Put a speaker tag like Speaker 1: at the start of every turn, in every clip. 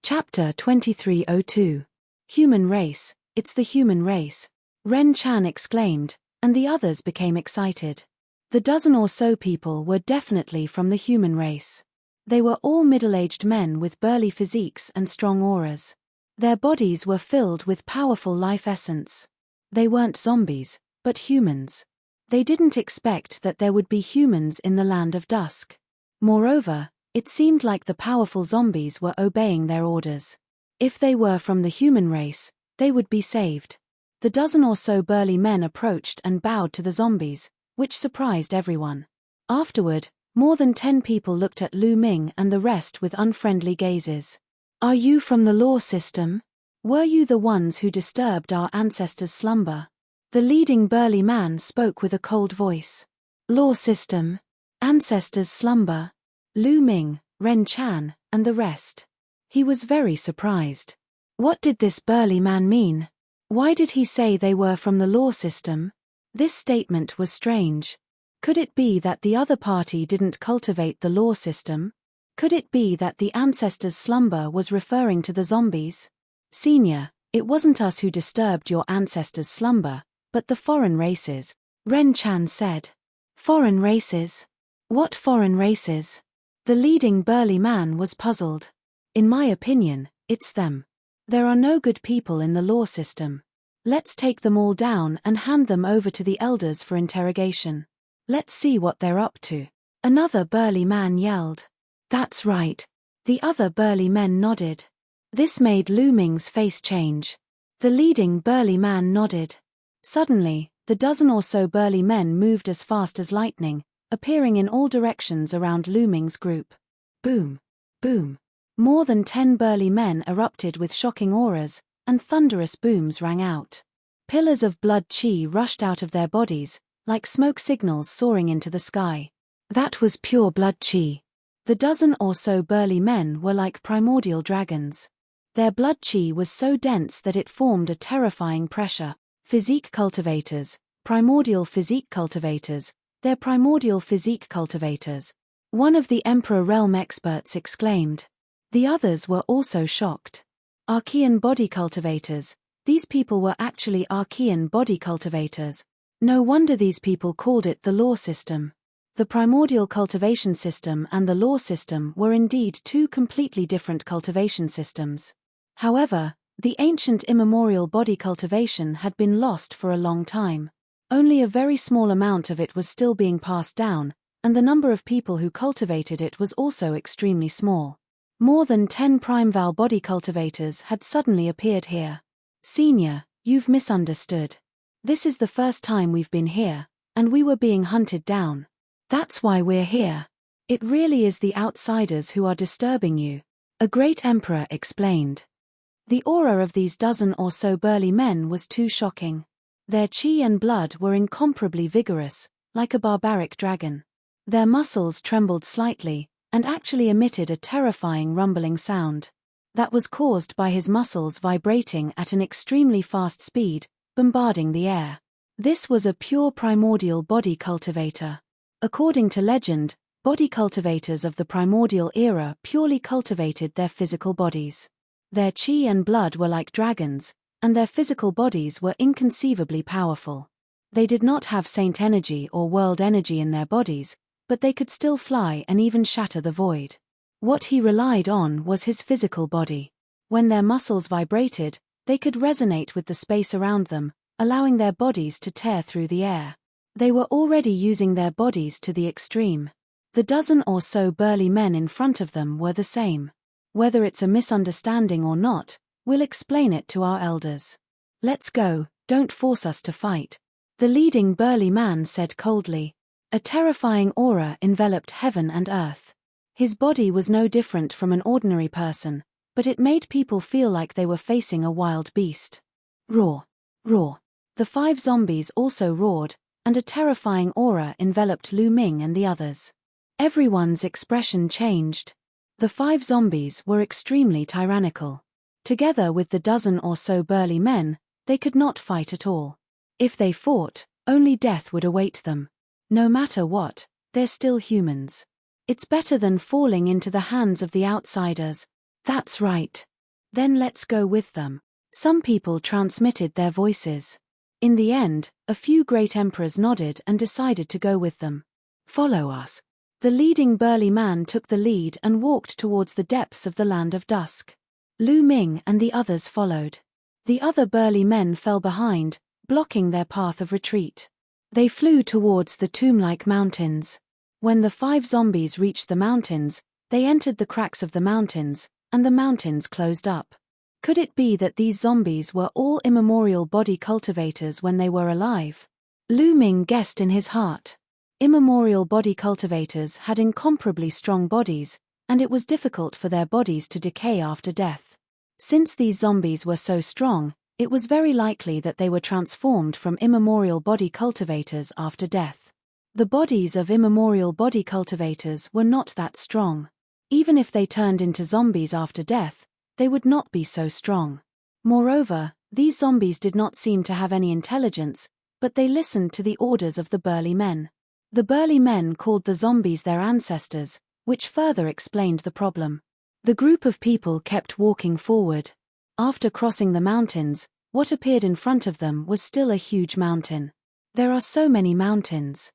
Speaker 1: Chapter 2302. Human Race, It's the Human Race, Ren Chan exclaimed, and the others became excited. The dozen or so people were definitely from the human race. They were all middle-aged men with burly physiques and strong auras. Their bodies were filled with powerful life essence. They weren't zombies, but humans. They didn't expect that there would be humans in the land of dusk. Moreover, it seemed like the powerful zombies were obeying their orders. If they were from the human race, they would be saved. The dozen or so burly men approached and bowed to the zombies, which surprised everyone. Afterward, more than 10 people looked at Lu Ming and the rest with unfriendly gazes. Are you from the law system? Were you the ones who disturbed our ancestors' slumber? The leading burly man spoke with a cold voice. Law system? Ancestors' slumber? Lu Ming, Ren Chan, and the rest. He was very surprised. What did this burly man mean? Why did he say they were from the law system? This statement was strange. Could it be that the other party didn't cultivate the law system? Could it be that the ancestors' slumber was referring to the zombies? Senior, it wasn't us who disturbed your ancestors' slumber, but the foreign races, Ren Chan said. Foreign races? What foreign races? The leading burly man was puzzled. In my opinion, it's them. There are no good people in the law system. Let's take them all down and hand them over to the elders for interrogation. Let's see what they're up to. Another burly man yelled. That's right. The other burly men nodded. This made Lu Ming's face change. The leading burly man nodded. Suddenly, the dozen or so burly men moved as fast as lightning, appearing in all directions around Lu Ming's group. Boom! Boom! More than 10 burly men erupted with shocking auras, and thunderous booms rang out. Pillars of blood chi rushed out of their bodies, like smoke signals soaring into the sky. That was pure blood chi. The dozen or so burly men were like primordial dragons. Their blood chi was so dense that it formed a terrifying pressure. Physique cultivators, primordial physique cultivators, they're primordial physique cultivators. One of the Emperor Realm experts exclaimed. The others were also shocked. Archean body cultivators, these people were actually Archean body cultivators. No wonder these people called it the law system. The primordial cultivation system and the law system were indeed two completely different cultivation systems. However, the ancient immemorial body cultivation had been lost for a long time. Only a very small amount of it was still being passed down, and the number of people who cultivated it was also extremely small. More than 10 Primeval body cultivators had suddenly appeared here. Senior, you've misunderstood. This is the first time we've been here, and we were being hunted down. That's why we're here. It really is the outsiders who are disturbing you, a great emperor explained. The aura of these dozen or so burly men was too shocking. Their chi and blood were incomparably vigorous, like a barbaric dragon. Their muscles trembled slightly, and actually emitted a terrifying rumbling sound. That was caused by his muscles vibrating at an extremely fast speed, bombarding the air. This was a pure primordial body cultivator. According to legend, body cultivators of the primordial era purely cultivated their physical bodies. Their chi and blood were like dragons, and their physical bodies were inconceivably powerful. They did not have saint energy or world energy in their bodies, but they could still fly and even shatter the void. What he relied on was his physical body. When their muscles vibrated, they could resonate with the space around them, allowing their bodies to tear through the air. They were already using their bodies to the extreme. The dozen or so burly men in front of them were the same. Whether it's a misunderstanding or not, we'll explain it to our elders. Let's go, don't force us to fight. The leading burly man said coldly. A terrifying aura enveloped heaven and earth. His body was no different from an ordinary person, but it made people feel like they were facing a wild beast. Roar! Roar! The 5 zombies also roared, and a terrifying aura enveloped Lu Ming and the others. Everyone's expression changed. The 5 zombies were extremely tyrannical. Together with the dozen or so burly men, they could not fight at all. If they fought, only death would await them. No matter what, they're still humans. It's better than falling into the hands of the outsiders. That's right. Then let's go with them. Some people transmitted their voices. In the end, a few great emperors nodded and decided to go with them. Follow us. The leading burly man took the lead and walked towards the depths of the land of dusk. Lu Ming and the others followed. The other burly men fell behind, blocking their path of retreat. They flew towards the tomb-like mountains. When the 5 zombies reached the mountains, they entered the cracks of the mountains, and the mountains closed up. Could it be that these zombies were all immemorial body cultivators when they were alive? Lu Ming guessed in his heart. Immemorial body cultivators had incomparably strong bodies, and it was difficult for their bodies to decay after death. Since these zombies were so strong, it was very likely that they were transformed from immemorial body cultivators after death. The bodies of immemorial body cultivators were not that strong. Even if they turned into zombies after death, they would not be so strong. Moreover, these zombies did not seem to have any intelligence, but they listened to the orders of the burly men. The burly men called the zombies their ancestors, which further explained the problem. The group of people kept walking forward. After crossing the mountains, what appeared in front of them was still a huge mountain. There are so many mountains.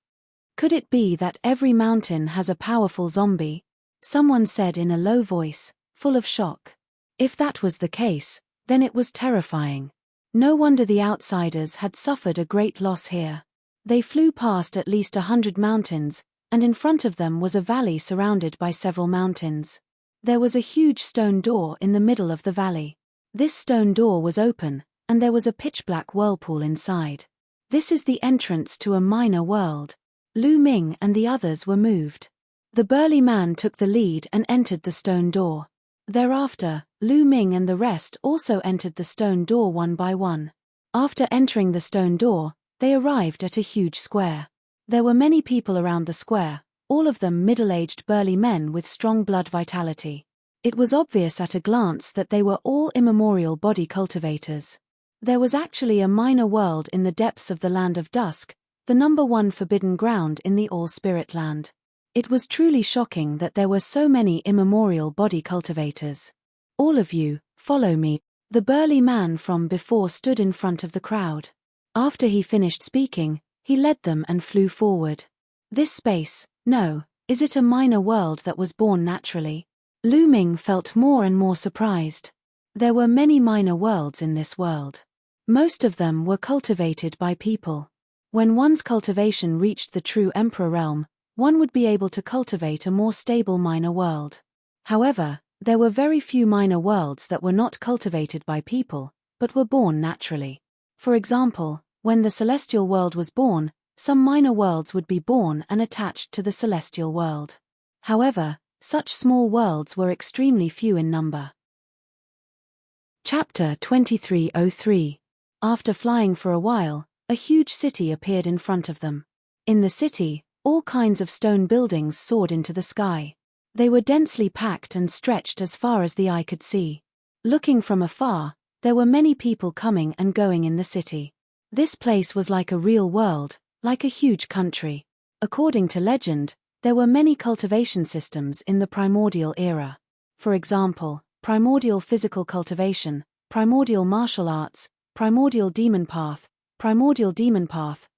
Speaker 1: Could it be that every mountain has a powerful zombie? Someone said in a low voice, full of shock. If that was the case, then it was terrifying. No wonder the outsiders had suffered a great loss here. They flew past at least 100 mountains, and in front of them was a valley surrounded by several mountains. There was a huge stone door in the middle of the valley. This stone door was open, and there was a pitch-black whirlpool inside. This is the entrance to a minor world. Lu Ming and the others were moved. The burly man took the lead and entered the stone door. Thereafter, Lu Ming and the rest also entered the stone door one by one. After entering the stone door, they arrived at a huge square. There were many people around the square, all of them middle-aged burly men with strong blood vitality. It was obvious at a glance that they were all immemorial body cultivators. There was actually a minor world in the depths of the land of dusk, the number 1 forbidden ground in the all-spirit land. It was truly shocking that there were so many immemorial body cultivators. All of you, follow me. The burly man from before stood in front of the crowd. After he finished speaking, he led them and flew forward. This space, no, is it a minor world that was born naturally? Lu Ming felt more and more surprised. There were many minor worlds in this world. Most of them were cultivated by people. When one's cultivation reached the true emperor realm, one would be able to cultivate a more stable minor world. However, there were very few minor worlds that were not cultivated by people, but were born naturally. For example, when the celestial world was born, some minor worlds would be born and attached to the celestial world. However, such small worlds were extremely few in number. Chapter 2303. After flying for a while, a huge city appeared in front of them. In the city, all kinds of stone buildings soared into the sky. They were densely packed and stretched as far as the eye could see. Looking from afar, there were many people coming and going in the city. This place was like a real world, like a huge country. According to legend, there were many cultivation systems in the primordial era. For example, primordial physical cultivation, primordial martial arts, primordial demon path,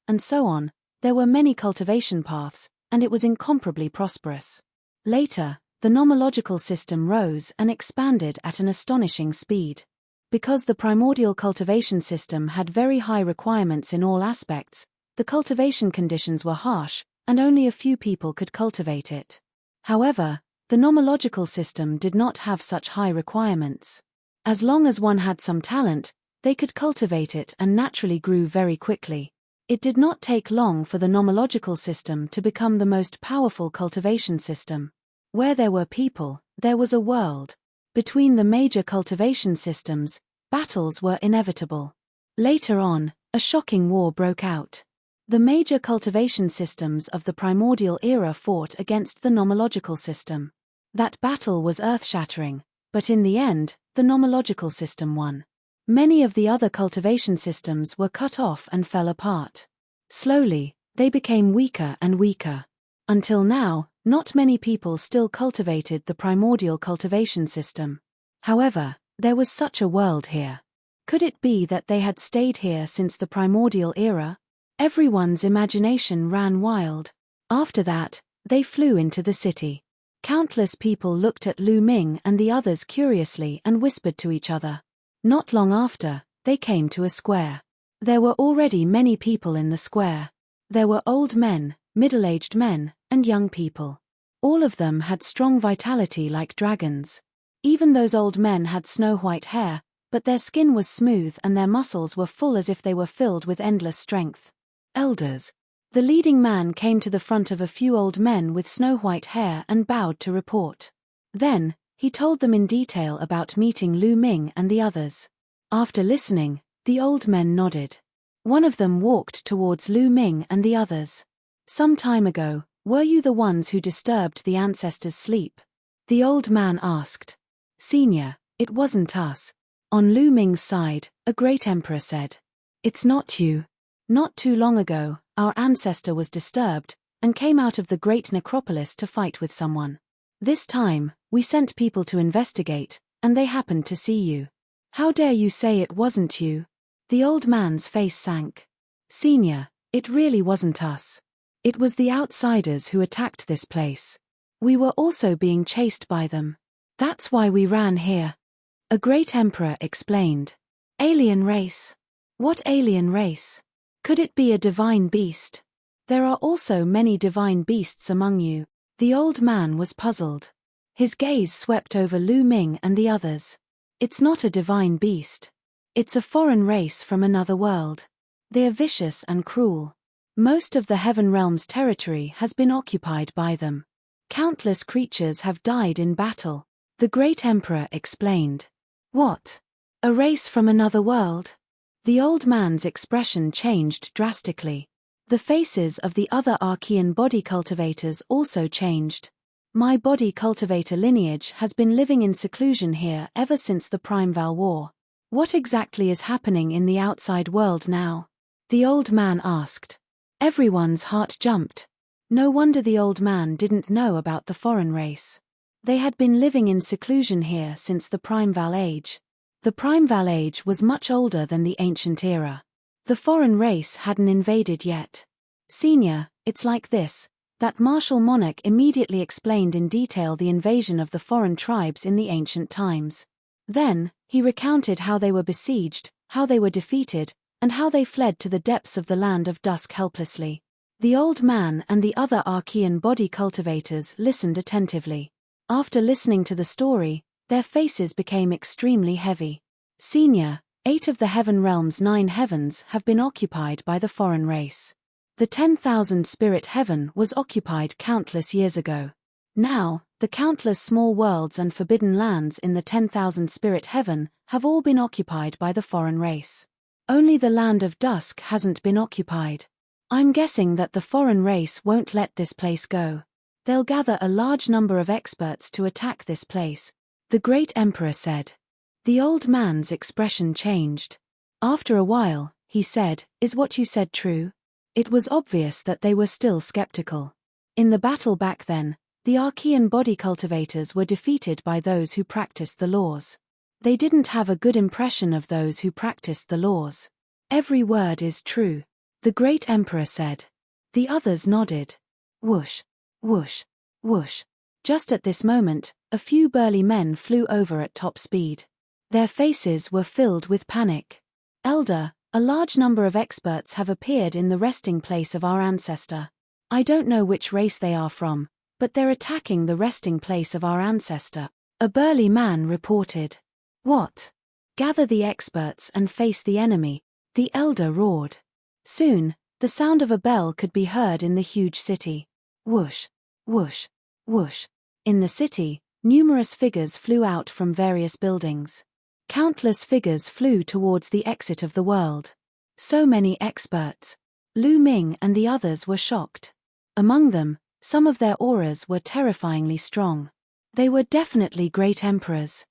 Speaker 1: and so on. There were many cultivation paths, and it was incomparably prosperous. Later, the nomological system rose and expanded at an astonishing speed. Because the primordial cultivation system had very high requirements in all aspects, the cultivation conditions were harsh, and only a few people could cultivate it. However, the nomological system did not have such high requirements. As long as one had some talent, they could cultivate it and naturally grew very quickly. It did not take long for the nomological system to become the most powerful cultivation system. Where there were people, there was a world. Between the major cultivation systems, battles were inevitable. Later on, a shocking war broke out. The major cultivation systems of the primordial era fought against the nomological system. That battle was earth-shattering, but in the end, the nomological system won. Many of the other cultivation systems were cut off and fell apart. Slowly, they became weaker and weaker. Until now, not many people still cultivated the primordial cultivation system. However, There was such a world here. Could it be that they had stayed here since the primordial era? Everyone's imagination ran wild. After that, they flew into the city. Countless people looked at Lu Ming and the others curiously and whispered to each other. Not long after, they came to a square. There were already many people in the square. There were old men, middle-aged men, and young people. All of them had strong vitality like dragons. Even those old men had snow-white hair, but their skin was smooth and their muscles were full as if they were filled with endless strength. Elders. The leading man came to the front of a few old men with snow-white hair and bowed to report. Then, he told them in detail about meeting Lu Ming and the others. After listening, the old men nodded. One of them walked towards Lu Ming and the others. Some time ago, were you the ones who disturbed the ancestors' sleep? The old man asked. Senior, it wasn't us. On Lu Ming's side, a great emperor said. It's not you. Not too long ago, our ancestor was disturbed, and came out of the great necropolis to fight with someone. This time, we sent people to investigate, and they happened to see you. How dare you say it wasn't you? The old man's face sank. Senior, it really wasn't us. It was the outsiders who attacked this place. We were also being chased by them. That's why we ran here. A great emperor explained. Alien race. What alien race? Could it be a divine beast? There are also many divine beasts among you. The old man was puzzled. His gaze swept over Lu Ming and the others. It's not a divine beast. It's a foreign race from another world. They are vicious and cruel. Most of the Heaven Realm's territory has been occupied by them. Countless creatures have died in battle. The great emperor explained. What? A race from another world? The old man's expression changed drastically. The faces of the other Archean body cultivators also changed. My body cultivator lineage has been living in seclusion here ever since the Primeval War. What exactly is happening in the outside world now? The old man asked. Everyone's heart jumped. No wonder the old man didn't know about the foreign race. They had been living in seclusion here since the Primeval Age. The Primeval Age was much older than the Ancient Era. The foreign race hadn't invaded yet. Senior, it's like this. That martial monarch immediately explained in detail the invasion of the foreign tribes in the ancient times. Then, he recounted how they were besieged, how they were defeated, and how they fled to the depths of the land of dusk helplessly. The old man and the other Archean body cultivators listened attentively. After listening to the story, their faces became extremely heavy. Senior, 8 of the Heaven Realm's 9 heavens have been occupied by the foreign race. The 10,000 Spirit Heaven was occupied countless years ago. Now, the countless small worlds and forbidden lands in the 10,000 Spirit Heaven have all been occupied by the foreign race. Only the Land of Dusk hasn't been occupied. I'm guessing that the foreign race won't let this place go. They'll gather a large number of experts to attack this place, the great emperor said. The old man's expression changed. After a while, he said, Is what you said true? It was obvious that they were still skeptical. In the battle back then, the Archean body cultivators were defeated by those who practiced the laws. They didn't have a good impression of those who practiced the laws. Every word is true, the great emperor said. The others nodded. Whoosh, whoosh, whoosh. Just at this moment, a few burly men flew over at top speed. Their faces were filled with panic. Elder, a large number of experts have appeared in the resting place of our ancestor. I don't know which race they are from, but they're attacking the resting place of our ancestor, a burly man reported. What? Gather the experts and face the enemy, the elder roared. Soon, the sound of a bell could be heard in the huge city. Whoosh, whoosh, whoosh. In the city, numerous figures flew out from various buildings. Countless figures flew towards the exit of the world. So many experts. Lu Ming and the others were shocked. Among them, some of their auras were terrifyingly strong. They were definitely great emperors.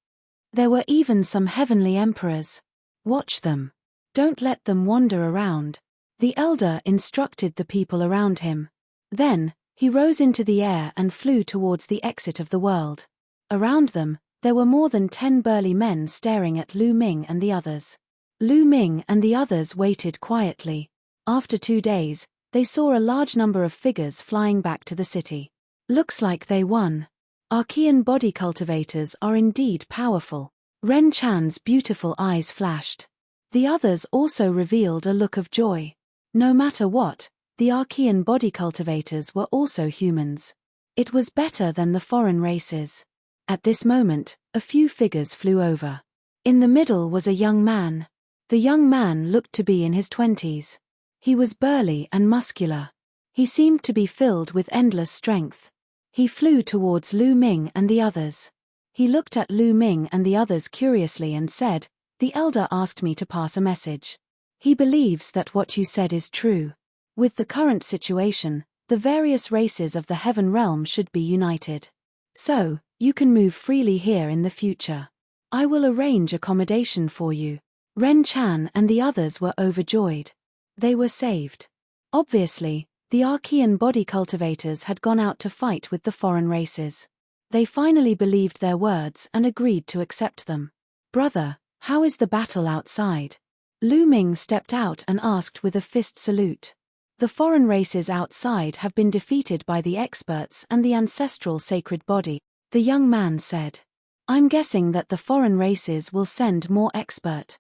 Speaker 1: There were even some heavenly emperors. Watch them. Don't let them wander around. The elder instructed the people around him. Then, he rose into the air and flew towards the exit of the world. Around them, There were more than 10 burly men staring at Lu Ming and the others. Lu Ming and the others waited quietly. After 2 days, they saw a large number of figures flying back to the city. Looks like they won. Archean body cultivators are indeed powerful. Ren Chan's beautiful eyes flashed. The others also revealed a look of joy. No matter what, the Archean body cultivators were also humans. It was better than the foreign races. At this moment, a few figures flew over. In the middle was a young man. The young man looked to be in his 20s. He was burly and muscular. He seemed to be filled with endless strength. He flew towards Lu Ming and the others. He looked at Lu Ming and the others curiously and said, "The elder asked me to pass a message. He believes that what you said is true. With the current situation, the various races of the Heaven Realm should be united. So, you can move freely here in the future. I will arrange accommodation for you." Ren Chan and the others were overjoyed. They were saved. Obviously, the Archean body cultivators had gone out to fight with the foreign races. They finally believed their words and agreed to accept them. "Brother, how is the battle outside?" Lu Ming stepped out and asked with a fist salute. "The foreign races outside have been defeated by the experts and the ancestral sacred body," the young man said. "I'm guessing that the foreign races will send more expert."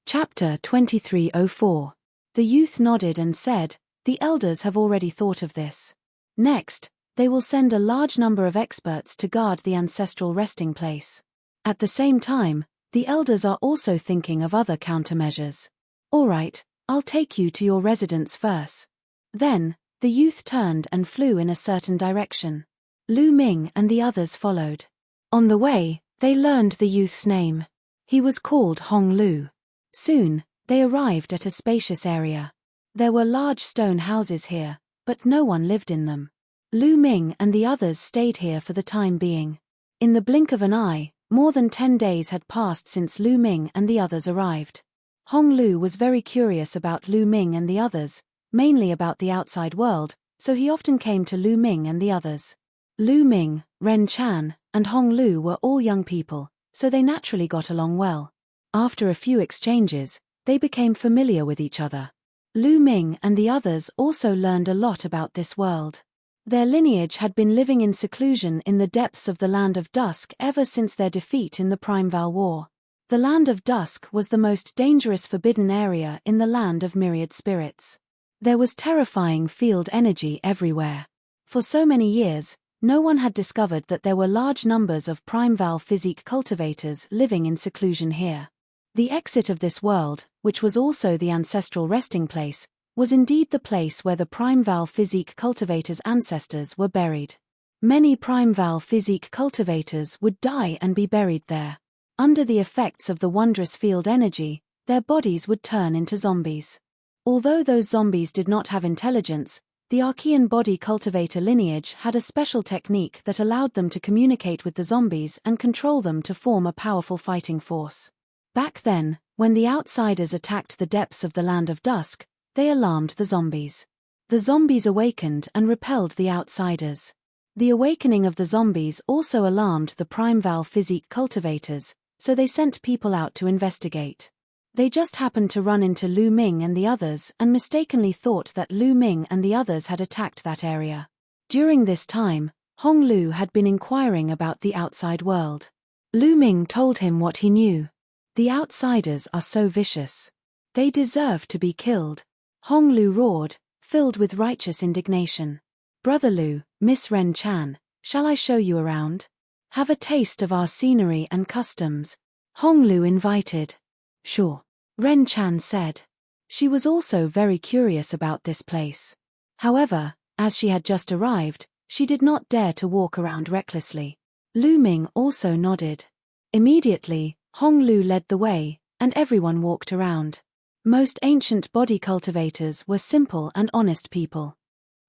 Speaker 1: Chapter 2304. The youth nodded and said, "The elders have already thought of this. Next, they will send a large number of experts to guard the ancestral resting place. At the same time, the elders are also thinking of other countermeasures. All right, I'll take you to your residence first." Then, the youth turned and flew in a certain direction. Lu Ming and the others followed. On the way, they learned the youth's name. He was called Hong Lu. Soon, they arrived at a spacious area. There were large stone houses here, but no one lived in them. Lu Ming and the others stayed here for the time being. In the blink of an eye, more than 10 days had passed since Lu Ming and the others arrived. Hong Lu was very curious about Lu Ming and the others, mainly about the outside world, so he often came to Lu Ming and the others. Lu Ming, Ren Chan, and Hong Lu were all young people, so they naturally got along well. After a few exchanges, they became familiar with each other. Lu Ming and the others also learned a lot about this world. Their lineage had been living in seclusion in the depths of the Land of Dusk ever since their defeat in the Primeval War. The Land of Dusk was the most dangerous forbidden area in the Land of Myriad Spirits. There was terrifying field energy everywhere. For so many years, no one had discovered that there were large numbers of Primeval physique cultivators living in seclusion here. The exit of this world, which was also the ancestral resting place, was indeed the place where the Primeval physique cultivators' ancestors were buried. Many Primeval physique cultivators would die and be buried there. Under the effects of the wondrous field energy, their bodies would turn into zombies. Although those zombies did not have intelligence, the Archean body cultivator lineage had a special technique that allowed them to communicate with the zombies and control them to form a powerful fighting force. Back then, when the outsiders attacked the depths of the Land of Dusk, they alarmed the zombies. The zombies awakened and repelled the outsiders. The awakening of the zombies also alarmed the Primeval physique cultivators, so they sent people out to investigate. They just happened to run into Lu Ming and the others and mistakenly thought that Lu Ming and the others had attacked that area. During this time, Hong Lu had been inquiring about the outside world. Lu Ming told him what he knew. "The outsiders are so vicious. They deserve to be killed." Hong Lu roared, filled with righteous indignation. "Brother Lu, Miss Ren Chan, shall I show you around? Have a taste of our scenery and customs?" Hong Lu invited. "Sure," Ren Chan said. She was also very curious about this place. However, as she had just arrived, she did not dare to walk around recklessly. Lu Ming also nodded. Immediately, Hong Lu led the way, and everyone walked around. Most ancient body cultivators were simple and honest people.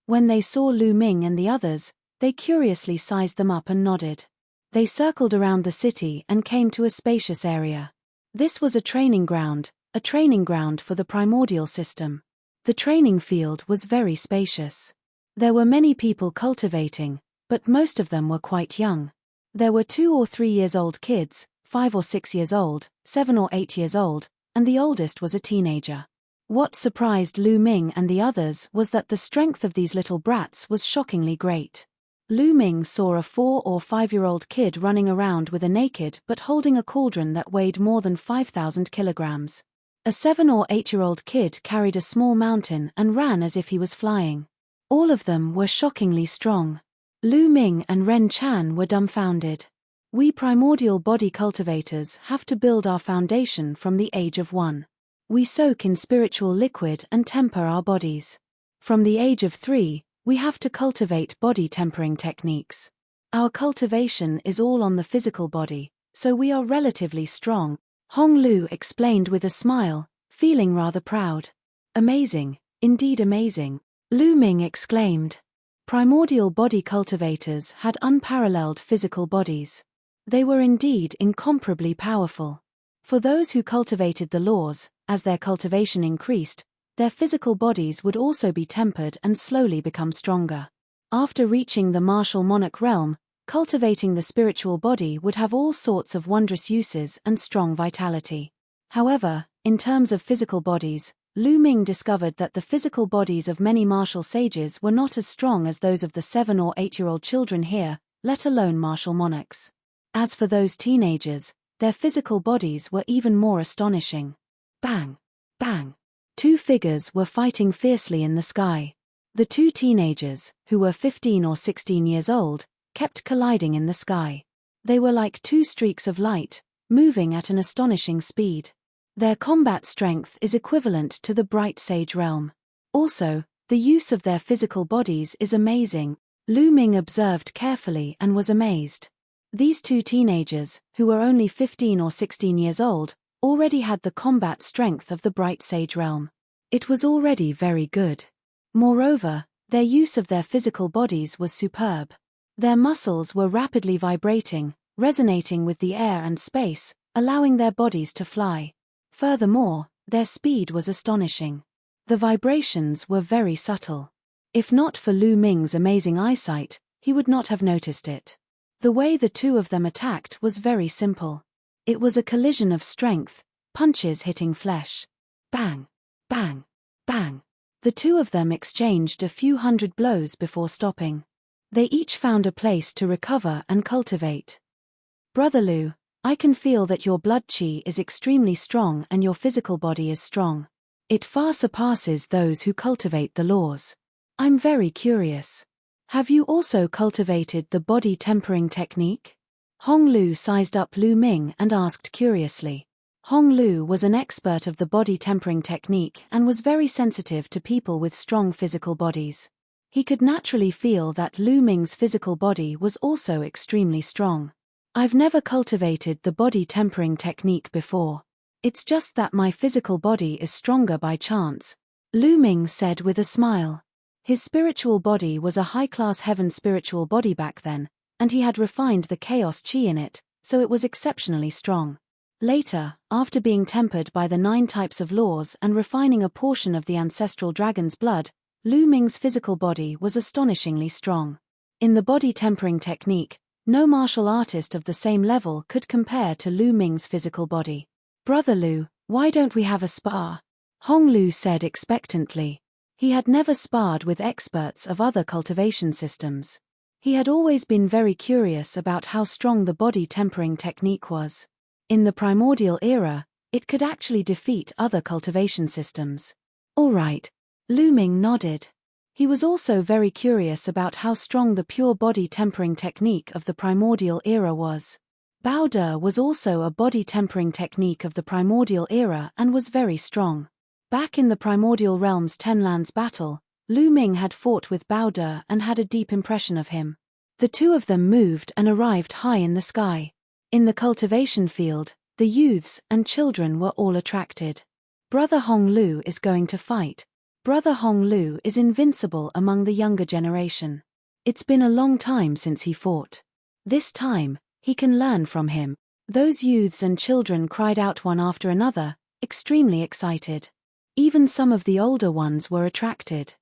Speaker 1: When they saw Lu Ming and the others, they curiously sized them up and nodded. They circled around the city and came to a spacious area. This was a training ground for the primordial system. The training field was very spacious. There were many people cultivating, but most of them were quite young. There were 2 or 3 years old kids, 5 or 6 years old, 7 or 8 years old, and the oldest was a teenager. What surprised Lu Ming and the others was that the strength of these little brats was shockingly great. Lu Ming saw a 4 or 5-year-old kid running around with a naked but holding a cauldron that weighed more than 5,000 kilograms. A 7 or 8-year-old kid carried a small mountain and ran as if he was flying. All of them were shockingly strong. Lu Ming and Ren Chan were dumbfounded. We primordial body cultivators have to build our foundation from the age of 1. We soak in spiritual liquid and temper our bodies. From the age of 3, we have to cultivate body tempering techniques. Our cultivation is all on the physical body, so we are relatively strong, Hong Lu explained with a smile, feeling rather proud. Amazing, indeed amazing, Lu Ming exclaimed. Primordial body cultivators had unparalleled physical bodies. They were indeed incomparably powerful. For those who cultivated the laws, as their cultivation increased, their physical bodies would also be tempered and slowly become stronger. After reaching the martial monarch realm, cultivating the spiritual body would have all sorts of wondrous uses and strong vitality. However, in terms of physical bodies, Lu Ming discovered that the physical bodies of many martial sages were not as strong as those of the 7 or 8-year-old children here, let alone martial monarchs. As for those teenagers, their physical bodies were even more astonishing. Bang! Bang! 2 figures were fighting fiercely in the sky. The 2 teenagers, who were 15 or 16 years old, kept colliding in the sky. They were like 2 streaks of light, moving at an astonishing speed. Their combat strength is equivalent to the bright sage realm. Also, the use of their physical bodies is amazing, Lu Ming observed carefully and was amazed. These 2 teenagers, who were only 15 or 16 years old, already had the combat strength of the bright sage realm. It was already very good. Moreover, their use of their physical bodies was superb. Their muscles were rapidly vibrating, resonating with the air and space, allowing their bodies to fly. Furthermore, their speed was astonishing. The vibrations were very subtle. If not for Lu Ming's amazing eyesight, he would not have noticed it. The way the 2 of them attacked was very simple. It was a collision of strength, punches hitting flesh. Bang! Bang! Bang! The 2 of them exchanged a few hundred blows before stopping. They each found a place to recover and cultivate. Brother Lu, I can feel that your blood qi is extremely strong and your physical body is strong. It far surpasses those who cultivate the laws. I'm very curious. Have you also cultivated the body tempering technique? Hong Lu sized up Lu Ming and asked curiously. Hong Lu was an expert of the body tempering technique and was very sensitive to people with strong physical bodies. He could naturally feel that Lu Ming's physical body was also extremely strong. I've never cultivated the body tempering technique before. It's just that my physical body is stronger by chance, Lu Ming said with a smile. His spiritual body was a high-class heaven spiritual body back then, and he had refined the chaos qi in it, so it was exceptionally strong. Later, after being tempered by the 9 types of laws and refining a portion of the ancestral dragon's blood, Lu Ming's physical body was astonishingly strong. In the body tempering technique, no martial artist of the same level could compare to Lu Ming's physical body. Brother Lu, why don't we have a spar? Hong Lu said expectantly. He had never sparred with experts of other cultivation systems. He had always been very curious about how strong the body tempering technique was. In the primordial era, it could actually defeat other cultivation systems. All right. Lu Ming nodded. He was also very curious about how strong the pure body tempering technique of the primordial era was. Bao De was also a body tempering technique of the primordial era and was very strong. Back in the primordial realm's 10 lands battle, Lu Ming had fought with Bao De and had a deep impression of him. The 2 of them moved and arrived high in the sky. In the cultivation field, the youths and children were all attracted. Brother Hong Lu is going to fight. Brother Hong Lu is invincible among the younger generation. It's been a long time since he fought. This time, he can learn from him. Those youths and children cried out one after another, extremely excited. Even some of the older ones were attracted.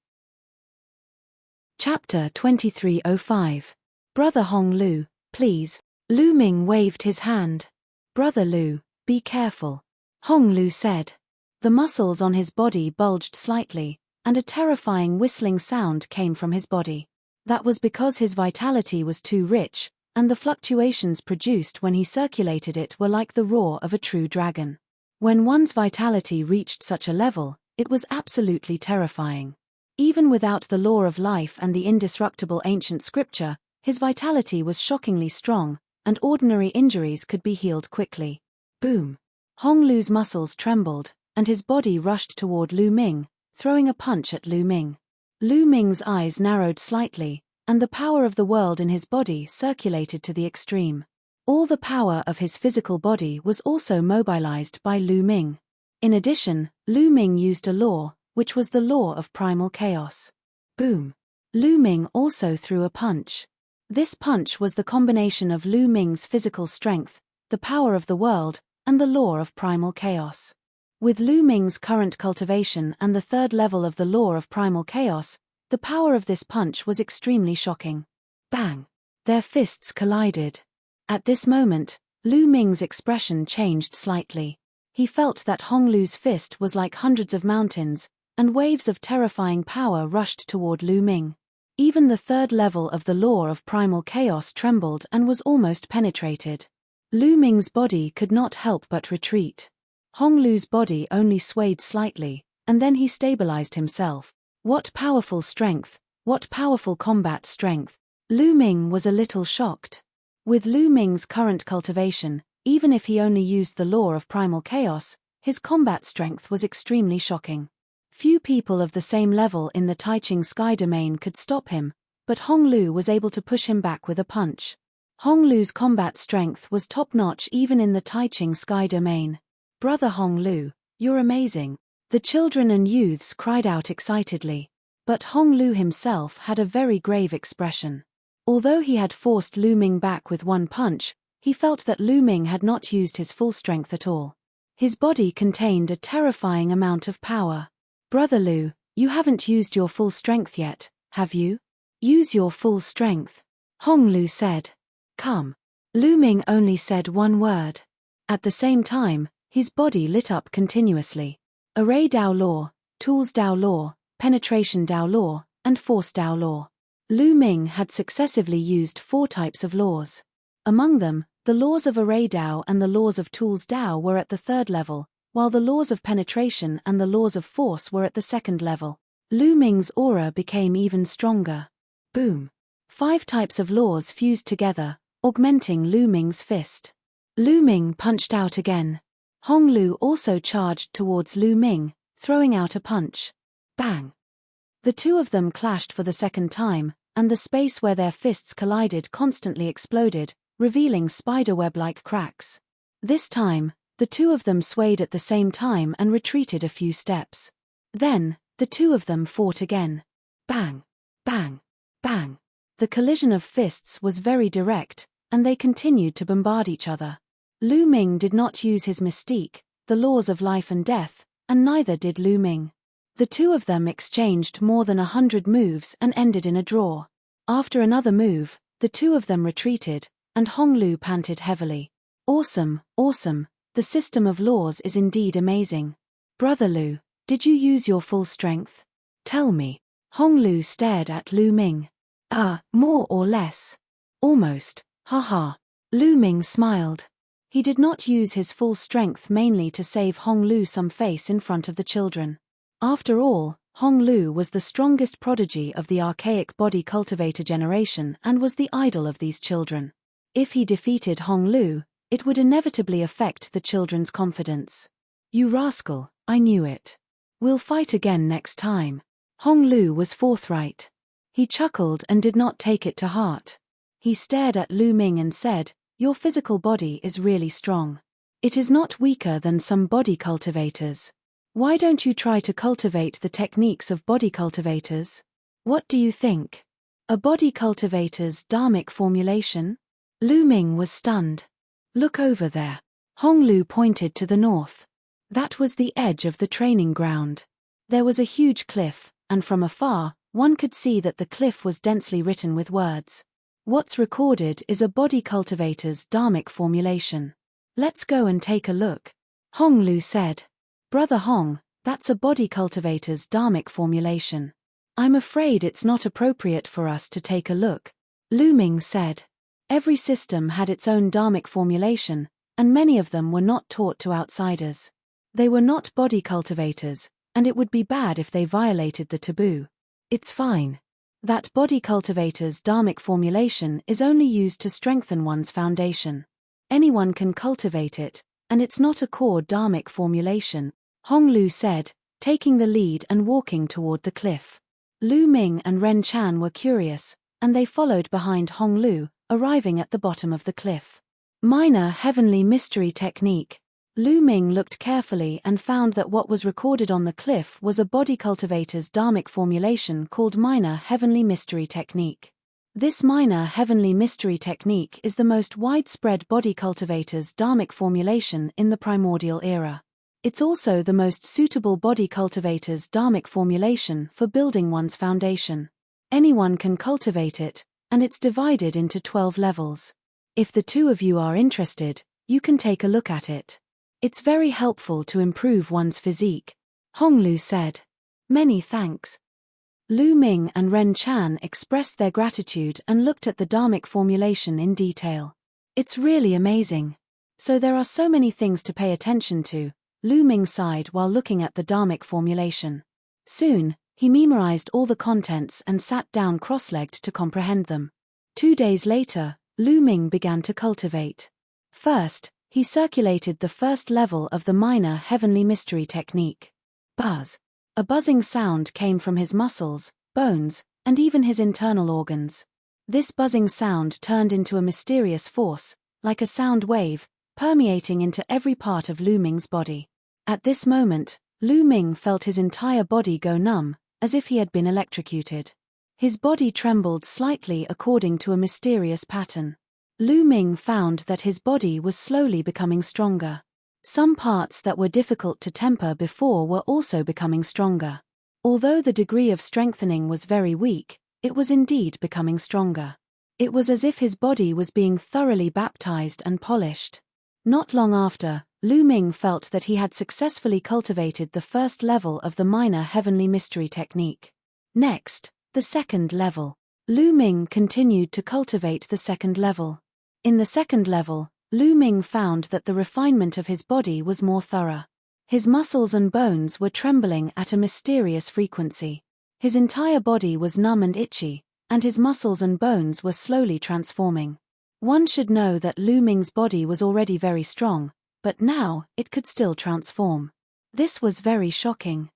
Speaker 1: Chapter 2305. Brother Hong Lu, please, Lu Ming waved his hand. Brother Lu, be careful. Hong Lu said. The muscles on his body bulged slightly, and a terrifying whistling sound came from his body. That was because his vitality was too rich, and the fluctuations produced when he circulated it were like the roar of a true dragon. When one's vitality reached such a level, it was absolutely terrifying. Even without the law of life and the indestructible ancient scripture, his vitality was shockingly strong, and ordinary injuries could be healed quickly. Boom! Hong Lu's muscles trembled, and his body rushed toward Lu Ming, throwing a punch at Lu Ming. Lu Ming's eyes narrowed slightly, and the power of the world in his body circulated to the extreme. All the power of his physical body was also mobilized by Lu Ming. In addition, Lu Ming used a law, which was the law of primal chaos. Boom! Lu Ming also threw a punch. This punch was the combination of Lu Ming's physical strength, the power of the world, and the law of primal chaos. With Lu Ming's current cultivation and the third level of the law of primal chaos, the power of this punch was extremely shocking. Bang! Their fists collided. At this moment, Lu Ming's expression changed slightly. He felt that Hong Lu's fist was like hundreds of mountains, and waves of terrifying power rushed toward Lu Ming. Even the third level of the law of primal chaos trembled and was almost penetrated. Lu Ming's body could not help but retreat. Hong Lu's body only swayed slightly, and then he stabilized himself. What powerful strength, what powerful combat strength. Lu Ming was a little shocked. With Lu Ming's current cultivation, even if he only used the law of primal chaos, his combat strength was extremely shocking. Few people of the same level in the Taiching sky domain could stop him, but Hong Lu was able to push him back with a punch. Hong Lu's combat strength was top-notch even in the Taiching sky domain. Brother Hong Lu, you're amazing. The children and youths cried out excitedly. But Hong Lu himself had a very grave expression. Although he had forced Lu Ming back with one punch, he felt that Lu Ming had not used his full strength at all. His body contained a terrifying amount of power. Brother Lu, you haven't used your full strength yet, have you? Use your full strength. Hong Lu said. Come. Lu Ming only said one word. At the same time, his body lit up continuously. Array Dao Law, Tools Dao Law, Penetration Dao Law, and Force Dao Law. Lu Ming had successively used 4 types of laws. Among them, the laws of Array Dao and the laws of Tools Dao were at the 3rd level, while the laws of penetration and the laws of force were at the 2nd level. Lu Ming's aura became even stronger. Boom! 5 types of laws fused together, augmenting Lu Ming's fist. Lu Ming punched out again. Hong Lu also charged towards Lu Ming, throwing out a punch. Bang! The two of them clashed for the 2nd time, and the space where their fists collided constantly exploded, revealing spiderweb-like cracks. This time, the two of them swayed at the same time and retreated a few steps. Then, the two of them fought again. Bang! Bang! Bang! The collision of fists was very direct, and they continued to bombard each other. Lu Ming did not use his mystique, the laws of life and death, and neither did Lu Ming. The two of them exchanged more than 100 moves and ended in a draw. After another move, the two of them retreated, and Hong Lu panted heavily. Awesome, awesome, the system of laws is indeed amazing. Brother Lu, did you use your full strength? Tell me. Hong Lu stared at Lu Ming. More or less. Almost, haha. Lu Ming smiled. He did not use his full strength mainly to save Hong Lu some face in front of the children. After all, Hong Lu was the strongest prodigy of the archaic body cultivator generation and was the idol of these children. If he defeated Hong Lu, it would inevitably affect the children's confidence. You rascal, I knew it. We'll fight again next time. Hong Lu was forthright. He chuckled and did not take it to heart. He stared at Lu Ming and said, your physical body is really strong. It is not weaker than some body cultivators. Why don't you try to cultivate the techniques of body cultivators? What do you think? A body cultivator's dharmic formulation? Lu Ming was stunned. Look over there. Hong Lu pointed to the north. That was the edge of the training ground. There was a huge cliff, and from afar, one could see that the cliff was densely written with words. What's recorded is a body cultivator's dharmic formulation. Let's go and take a look. Hong Lu said. Brother Hong, that's a body cultivator's dharmic formulation. I'm afraid it's not appropriate for us to take a look. Lu Ming said. Every system had its own dharmic formulation, and many of them were not taught to outsiders. They were not body cultivators, and it would be bad if they violated the taboo. It's fine. That body cultivator's dharmic formulation is only used to strengthen one's foundation. Anyone can cultivate it, and it's not a core dharmic formulation, Hong Lu said, taking the lead and walking toward the cliff. Lu Ming and Ren Chan were curious, and they followed behind Hong Lu, arriving at the bottom of the cliff. Minor Heavenly Mystery Technique. Lu Ming looked carefully and found that what was recorded on the cliff was a body cultivator's dharmic formulation called Minor Heavenly Mystery Technique. This Minor Heavenly Mystery Technique is the most widespread body cultivator's dharmic formulation in the primordial era. It's also the most suitable body cultivator's dharmic formulation for building one's foundation. Anyone can cultivate it, and it's divided into 12 levels. If the two of you are interested, you can take a look at it. It's very helpful to improve one's physique, Hong Lu said. Many thanks. Lu Ming and Ren Chan expressed their gratitude and looked at the dharmic formulation in detail. It's really amazing. So there are so many things to pay attention to, Lu Ming sighed while looking at the dharmic formulation. Soon, he memorized all the contents and sat down cross-legged to comprehend them. 2 days later, Lu Ming began to cultivate. First, he circulated the first level of the Minor Heavenly Mystery Technique. Buzz. A buzzing sound came from his muscles, bones, and even his internal organs. This buzzing sound turned into a mysterious force, like a sound wave, permeating into every part of Lu Ming's body. At this moment, Lu Ming felt his entire body go numb, as if he had been electrocuted. His body trembled slightly according to a mysterious pattern. Lu Ming found that his body was slowly becoming stronger. Some parts that were difficult to temper before were also becoming stronger. Although the degree of strengthening was very weak, it was indeed becoming stronger. It was as if his body was being thoroughly baptized and polished. Not long after, Lu Ming felt that he had successfully cultivated the first level of the Minor Heavenly Mystery Technique. Next, the second level. Lu Ming continued to cultivate the second level. In the second level, Lu Ming found that the refinement of his body was more thorough. His muscles and bones were trembling at a mysterious frequency. His entire body was numb and itchy, and his muscles and bones were slowly transforming. One should know that Lu Ming's body was already very strong, but now it could still transform. This was very shocking.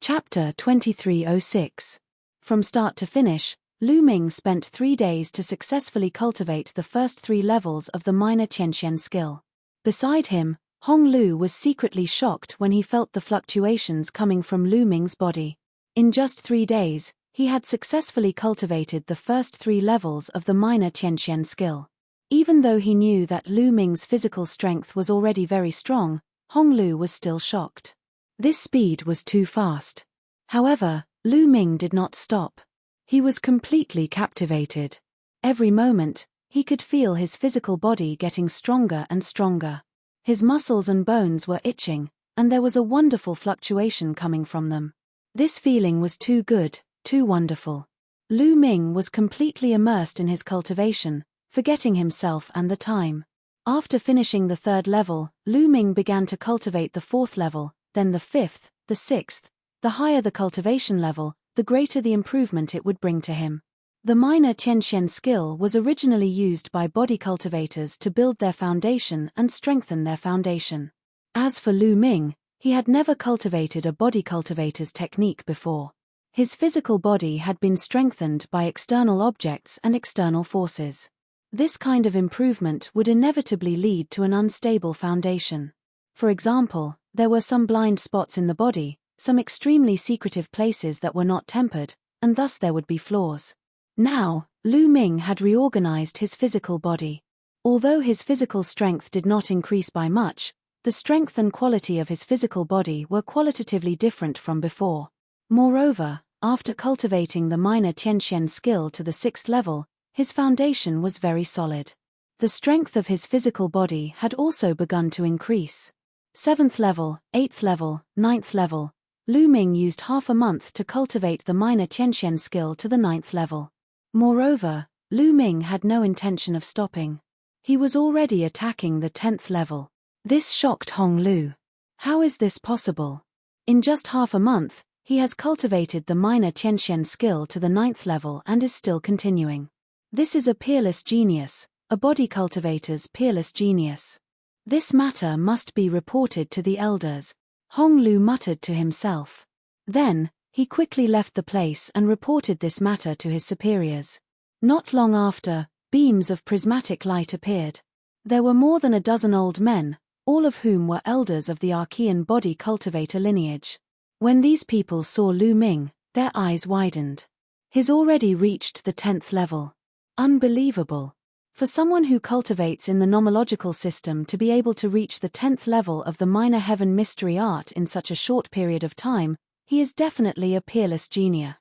Speaker 1: Chapter 2306. From start to finish, Lu Ming spent 3 days to successfully cultivate the first 3 levels of the minor Tianqian skill. Beside him, Hong Lu was secretly shocked when he felt the fluctuations coming from Lu Ming's body. In just 3 days, he had successfully cultivated the first 3 levels of the minor Tianqian skill. Even though he knew that Lu Ming's physical strength was already very strong, Hong Lu was still shocked. This speed was too fast. However, Lu Ming did not stop. He was completely captivated. Every moment, he could feel his physical body getting stronger and stronger. His muscles and bones were itching, and there was a wonderful fluctuation coming from them. This feeling was too good, too wonderful. Lu Ming was completely immersed in his cultivation, forgetting himself and the time. After finishing the 3rd level, Lu Ming began to cultivate the 4th level, then the 5th, the 6th. The higher the cultivation level, the greater the improvement it would bring to him. The minor Tianqian skill was originally used by body cultivators to build their foundation and strengthen their foundation. As for Lu Ming, he had never cultivated a body cultivator's technique before. His physical body had been strengthened by external objects and external forces. This kind of improvement would inevitably lead to an unstable foundation. For example, there were some blind spots in the body, some extremely secretive places that were not tempered, and thus there would be flaws. Now, Lu Ming had reorganized his physical body. Although his physical strength did not increase by much, the strength and quality of his physical body were qualitatively different from before. Moreover, after cultivating the minor Tianxian skill to the 6th level, his foundation was very solid. The strength of his physical body had also begun to increase. 7th level, 8th level, 9th level. Lu Ming used half a month to cultivate the minor Tianxian skill to the 9th level. Moreover, Lu Ming had no intention of stopping. He was already attacking the 10th level. This shocked Hong Lu. How is this possible? In just half a month, he has cultivated the minor Tianxian skill to the 9th level and is still continuing. This is a peerless genius, a body cultivator's peerless genius. This matter must be reported to the elders, Hong Lu muttered to himself. Then, he quickly left the place and reported this matter to his superiors. Not long after, beams of prismatic light appeared. There were more than a dozen old men, all of whom were elders of the Archean body cultivator lineage. When these people saw Lu Ming, their eyes widened. He's already reached the 10th level. Unbelievable. For someone who cultivates in the nomological system to be able to reach the 10th level of the minor heaven mystery art in such a short period of time, he is definitely a peerless genius.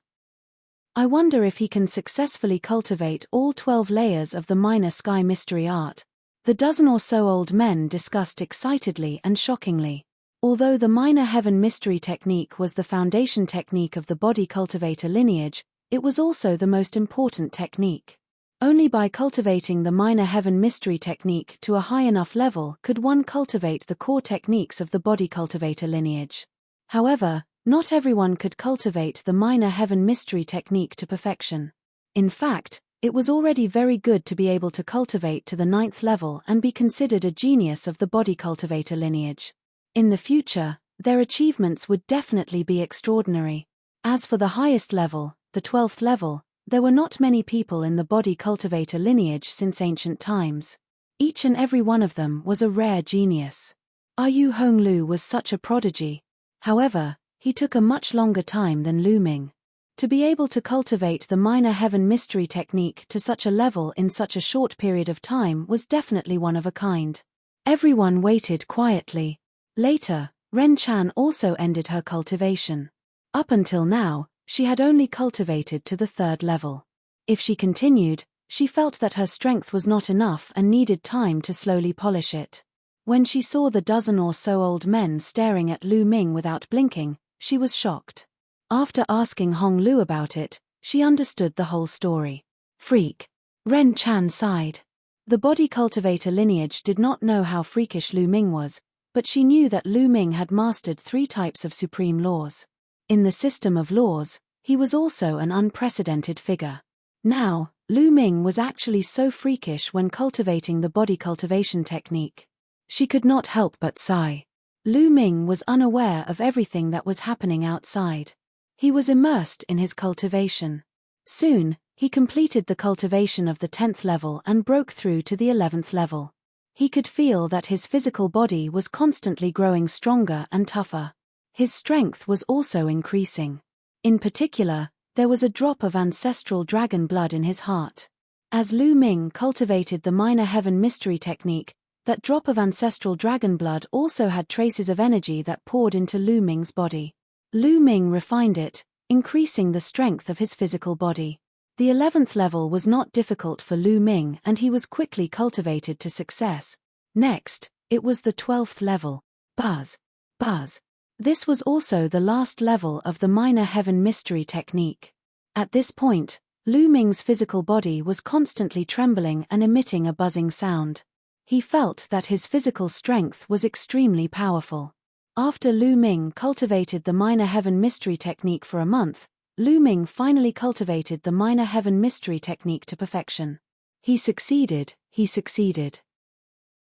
Speaker 1: I wonder if he can successfully cultivate all 12 layers of the minor sky mystery art. The dozen or so old men discussed excitedly and shockingly. Although the minor heaven mystery technique was the foundation technique of the body cultivator lineage, it was also the most important technique. Only by cultivating the minor heaven mystery technique to a high enough level could one cultivate the core techniques of the body cultivator lineage. However, not everyone could cultivate the minor heaven mystery technique to perfection. In fact, it was already very good to be able to cultivate to the 9th level and be considered a genius of the body cultivator lineage. In the future, their achievements would definitely be extraordinary. As for the highest level, the 12th level, there were not many people in the body cultivator lineage since ancient times. Each and every one of them was a rare genius. Yu Hong Lu was such a prodigy. However, he took a much longer time than Lu Ming. To be able to cultivate the minor heaven mystery technique to such a level in such a short period of time was definitely one of a kind. Everyone waited quietly. Later, Ren Chan also ended her cultivation. Up until now, she had only cultivated to the 3rd level. If she continued, she felt that her strength was not enough and needed time to slowly polish it. When she saw the dozen or so old men staring at Lu Ming without blinking, she was shocked. After asking Hong Lu about it, she understood the whole story. Freak. Ren Chan sighed. The body cultivator lineage did not know how freakish Lu Ming was, but she knew that Lu Ming had mastered 3 types of supreme laws. In the system of laws, he was also an unprecedented figure. Now, Lu Ming was actually so freakish when cultivating the body cultivation technique. She could not help but sigh. Lu Ming was unaware of everything that was happening outside. He was immersed in his cultivation. Soon, he completed the cultivation of the 10th level and broke through to the 11th level. He could feel that his physical body was constantly growing stronger and tougher. His strength was also increasing. In particular, there was a drop of ancestral dragon blood in his heart. As Lu Ming cultivated the minor heaven mystery technique, that drop of ancestral dragon blood also had traces of energy that poured into Lu Ming's body. Lu Ming refined it, increasing the strength of his physical body. The 11th level was not difficult for Lu Ming and he was quickly cultivated to success. Next, it was the 12th level. Buzz. Buzz. This was also the last level of the minor heaven mystery technique. At this point, Lu Ming's physical body was constantly trembling and emitting a buzzing sound. He felt that his physical strength was extremely powerful. After Lu Ming cultivated the minor heaven mystery technique for a month, Lu Ming finally cultivated the minor heaven mystery technique to perfection. He succeeded.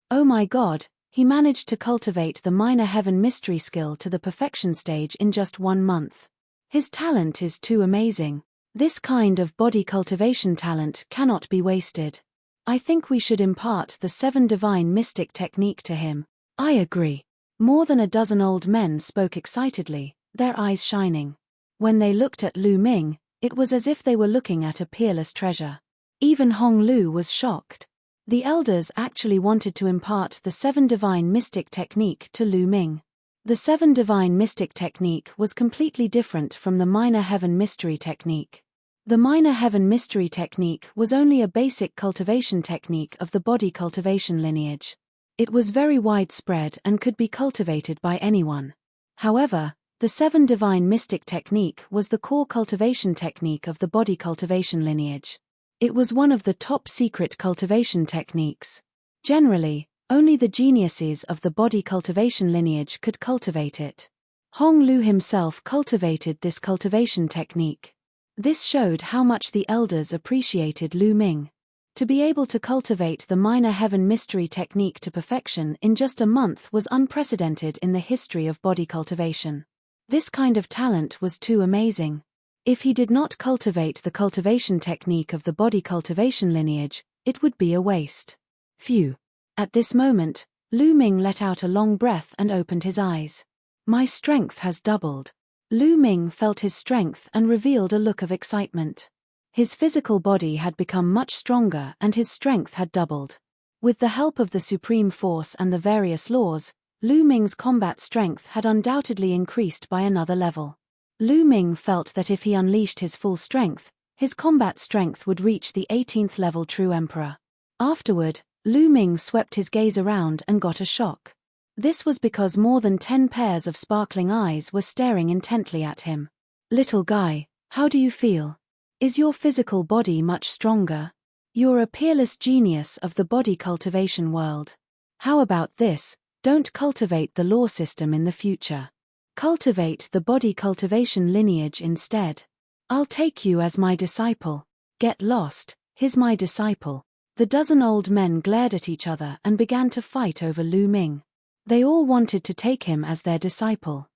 Speaker 1: Oh my God, he managed to cultivate the minor heaven mystery skill to the perfection stage in just 1 month. His talent is too amazing. This kind of body cultivation talent cannot be wasted. I think we should impart the 7 divine mystic technique to him. I agree. More than a dozen old men spoke excitedly, their eyes shining. When they looked at Lu Ming, it was as if they were looking at a peerless treasure. Even Hong Lu was shocked. The elders actually wanted to impart the 7 divine mystic technique to Lu Ming. The 7 divine mystic technique was completely different from the minor heaven mystery technique. The minor heaven mystery technique was only a basic cultivation technique of the body cultivation lineage. It was very widespread and could be cultivated by anyone. However, the 7 divine mystic technique was the core cultivation technique of the body cultivation lineage. It was one of the top secret cultivation techniques. Generally, only the geniuses of the body cultivation lineage could cultivate it. Hong Lu himself cultivated this cultivation technique. This showed how much the elders appreciated Lu Ming. To be able to cultivate the minor heaven mystery technique to perfection in just a month was unprecedented in the history of body cultivation. This kind of talent was too amazing. If he did not cultivate the cultivation technique of the body cultivation lineage, it would be a waste. Phew. At this moment, Lu Ming let out a long breath and opened his eyes. My strength has doubled. Lu Ming felt his strength and revealed a look of excitement. His physical body had become much stronger and his strength had doubled. With the help of the supreme force and the various laws, Lu Ming's combat strength had undoubtedly increased by another level. Lu Ming felt that if he unleashed his full strength, his combat strength would reach the 18th level true emperor. Afterward, Lu Ming swept his gaze around and got a shock. This was because more than 10 pairs of sparkling eyes were staring intently at him. Little guy, how do you feel? Is your physical body much stronger? You're a peerless genius of the body cultivation world. How about this? Don't cultivate the law system in the future. Cultivate the body cultivation lineage instead. I'll take you as my disciple. Get lost, he's my disciple. The 12 old men glared at each other and began to fight over Lu Ming. They all wanted to take him as their disciple.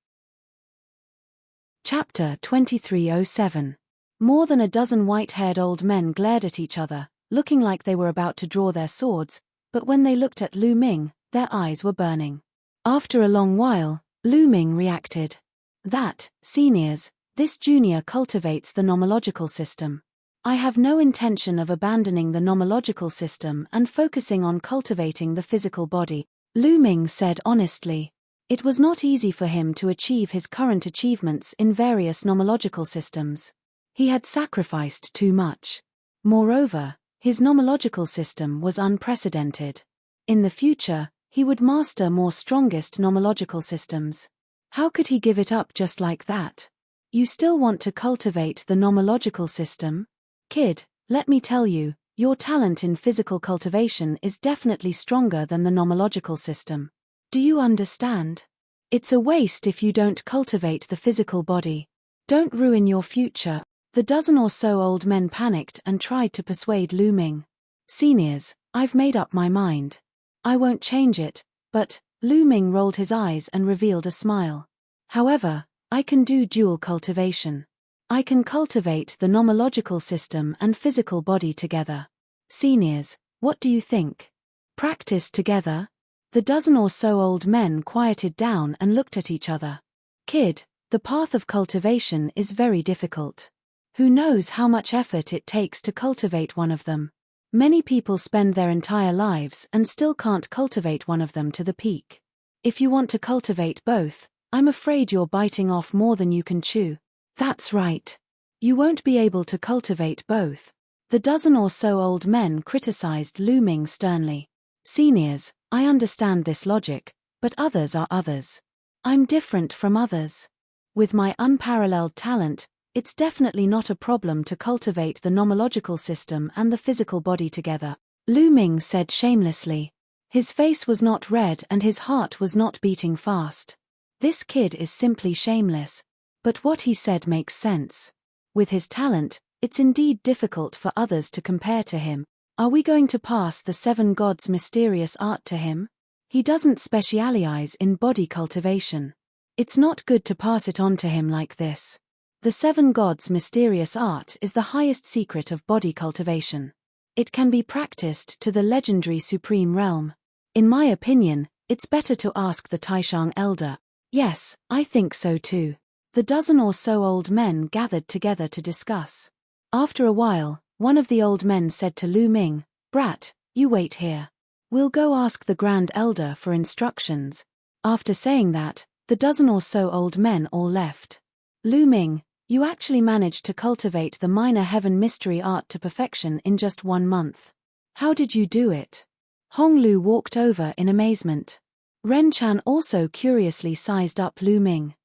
Speaker 1: Chapter 2307. More than a dozen white-haired old men glared at each other, looking like they were about to draw their swords, but when they looked at Lu Ming, their eyes were burning. After a long while, Lu Ming reacted. That, seniors, this junior cultivates the nomological system. I have no intention of abandoning the nomological system and focusing on cultivating the physical body, Lu Ming said honestly. It was not easy for him to achieve his current achievements in various nomological systems. He had sacrificed too much. Moreover, his nomological system was unprecedented. In the future, he would master more strongest nomological systems. How could he give it up just like that? You still want to cultivate the nomological system? Kid, let me tell you, your talent in physical cultivation is definitely stronger than the nomological system. Do you understand? It's a waste if you don't cultivate the physical body. Don't ruin your future. The 12 or so old men panicked and tried to persuade Lu Ming. Seniors, I've made up my mind. I won't change it, but, Lu Ming rolled his eyes and revealed a smile. However, I can do dual cultivation. I can cultivate the nomological system and physical body together. Seniors, what do you think? Practice together? The 12 or so old men quieted down and looked at each other. Kid, the path of cultivation is very difficult. Who knows how much effort it takes to cultivate one of them? Many people spend their entire lives and still can't cultivate one of them to the peak. If you want to cultivate both, I'm afraid you're biting off more than you can chew. That's right. You won't be able to cultivate both. The 12 or so old men criticized Lu Ming sternly. Seniors, I understand this logic, but others are others. I'm different from others. With my unparalleled talent, it's definitely not a problem to cultivate the nomological system and the physical body together, Lu Ming said shamelessly. His face was not red and his heart was not beating fast. This kid is simply shameless. But what he said makes sense. With his talent, it's indeed difficult for others to compare to him. Are we going to pass the 7 gods' mysterious art to him? He doesn't specialize in body cultivation. It's not good to pass it on to him like this. The 7 gods' mysterious art is the highest secret of body cultivation. It can be practiced to the legendary supreme realm. In my opinion, it's better to ask the Taishang elder. Yes, I think so too. The 12 or so old men gathered together to discuss. After a while, one of the old men said to Lu Ming, "Brat, you wait here. We'll go ask the Grand Elder for instructions." After saying that, The dozen or so old men all left. Lu Ming, you actually managed to cultivate the minor heaven mystery art to perfection in just 1 month. How did you do it? Hong Lu walked over in amazement. Ren Chan also curiously sized up Lu Ming.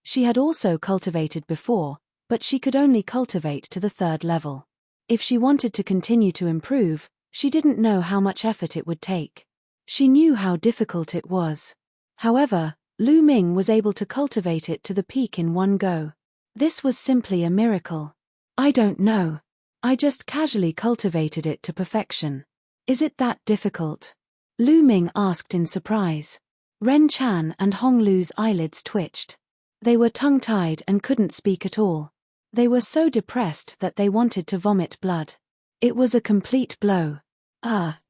Speaker 1: She had also cultivated before, but she could only cultivate to the 3rd level. If she wanted to continue to improve, she didn't know how much effort it would take. She knew how difficult it was. However, Lu Ming was able to cultivate it to the peak in one go. This was simply a miracle. I don't know. I just casually cultivated it to perfection. Is it that difficult? Lu Ming asked in surprise. Ren Chan and Hong Lu's eyelids twitched. They were tongue-tied and couldn't speak at all. They were so depressed that they wanted to vomit blood. It was a complete blow.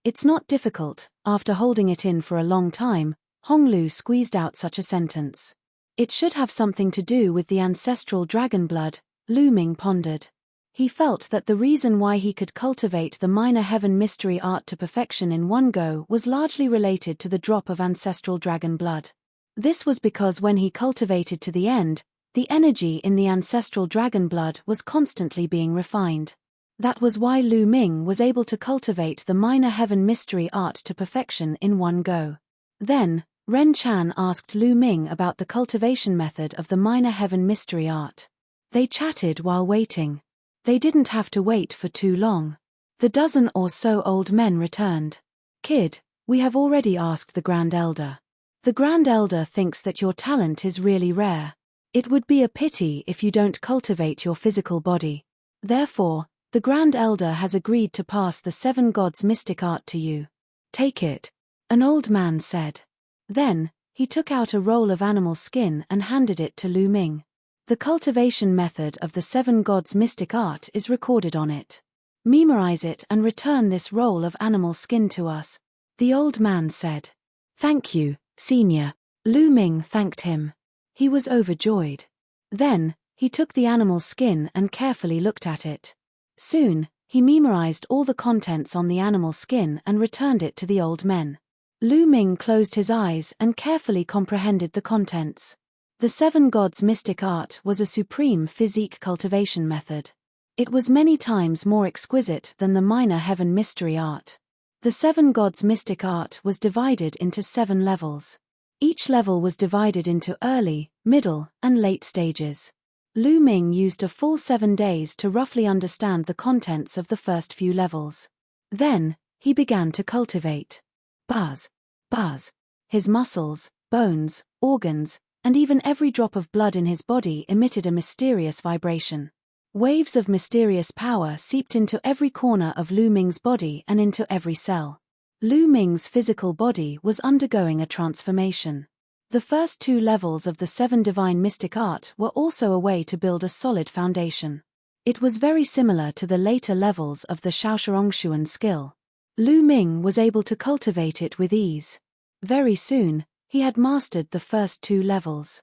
Speaker 1: It's not difficult. After holding it in for a long time, Hong Lu squeezed out such a sentence. It should have something to do with the ancestral dragon blood, Lu Ming pondered. He felt that the reason why he could cultivate the minor heaven mystery art to perfection in one go was largely related to the drop of ancestral dragon blood. This was because when he cultivated to the end, the energy in the ancestral dragon blood was constantly being refined. That was why Lu Ming was able to cultivate the minor heaven mystery art to perfection in one go. Then, Ren Chan asked Lu Ming about the cultivation method of the minor heaven mystery art. They chatted while waiting. They didn't have to wait for too long. The dozen or so old men returned. Kid, we have already asked the Grand Elder. The Grand Elder thinks that your talent is really rare. It would be a pity if you don't cultivate your physical body. Therefore, the Grand Elder has agreed to pass the 7 gods mystic art to you. Take it, an old man said. Then, he took out a roll of animal skin and handed it to Lu Ming. The cultivation method of the 7 gods mystic art is recorded on it. Memorize it and return this roll of animal skin to us, the old man said. Thank you, Senior. Lu Ming thanked him. He was overjoyed. Then, he took the animal skin and carefully looked at it. Soon, he memorized all the contents on the animal skin and returned it to the old men. Lu Ming closed his eyes and carefully comprehended the contents. The 7 gods mystic art was a supreme physique cultivation method. It was many times more exquisite than the minor heaven mystery art. The 7 gods mystic art was divided into 7 levels. Each level was divided into early, middle, and late stages. Lu Ming used a full 7 days to roughly understand the contents of the first few levels. Then, he began to cultivate. Buzz, buzz. His muscles, bones, organs, and even every drop of blood in his body emitted a mysterious vibration. Waves of mysterious power seeped into every corner of Lu Ming's body and into every cell. Lu Ming's physical body was undergoing a transformation. The first 2 levels of the 7 divine mystic art were also a way to build a solid foundation. It was very similar to the later levels of the Shaoshirongxuan skill. Lu Ming was able to cultivate it with ease. Very soon, he had mastered the first 2 levels.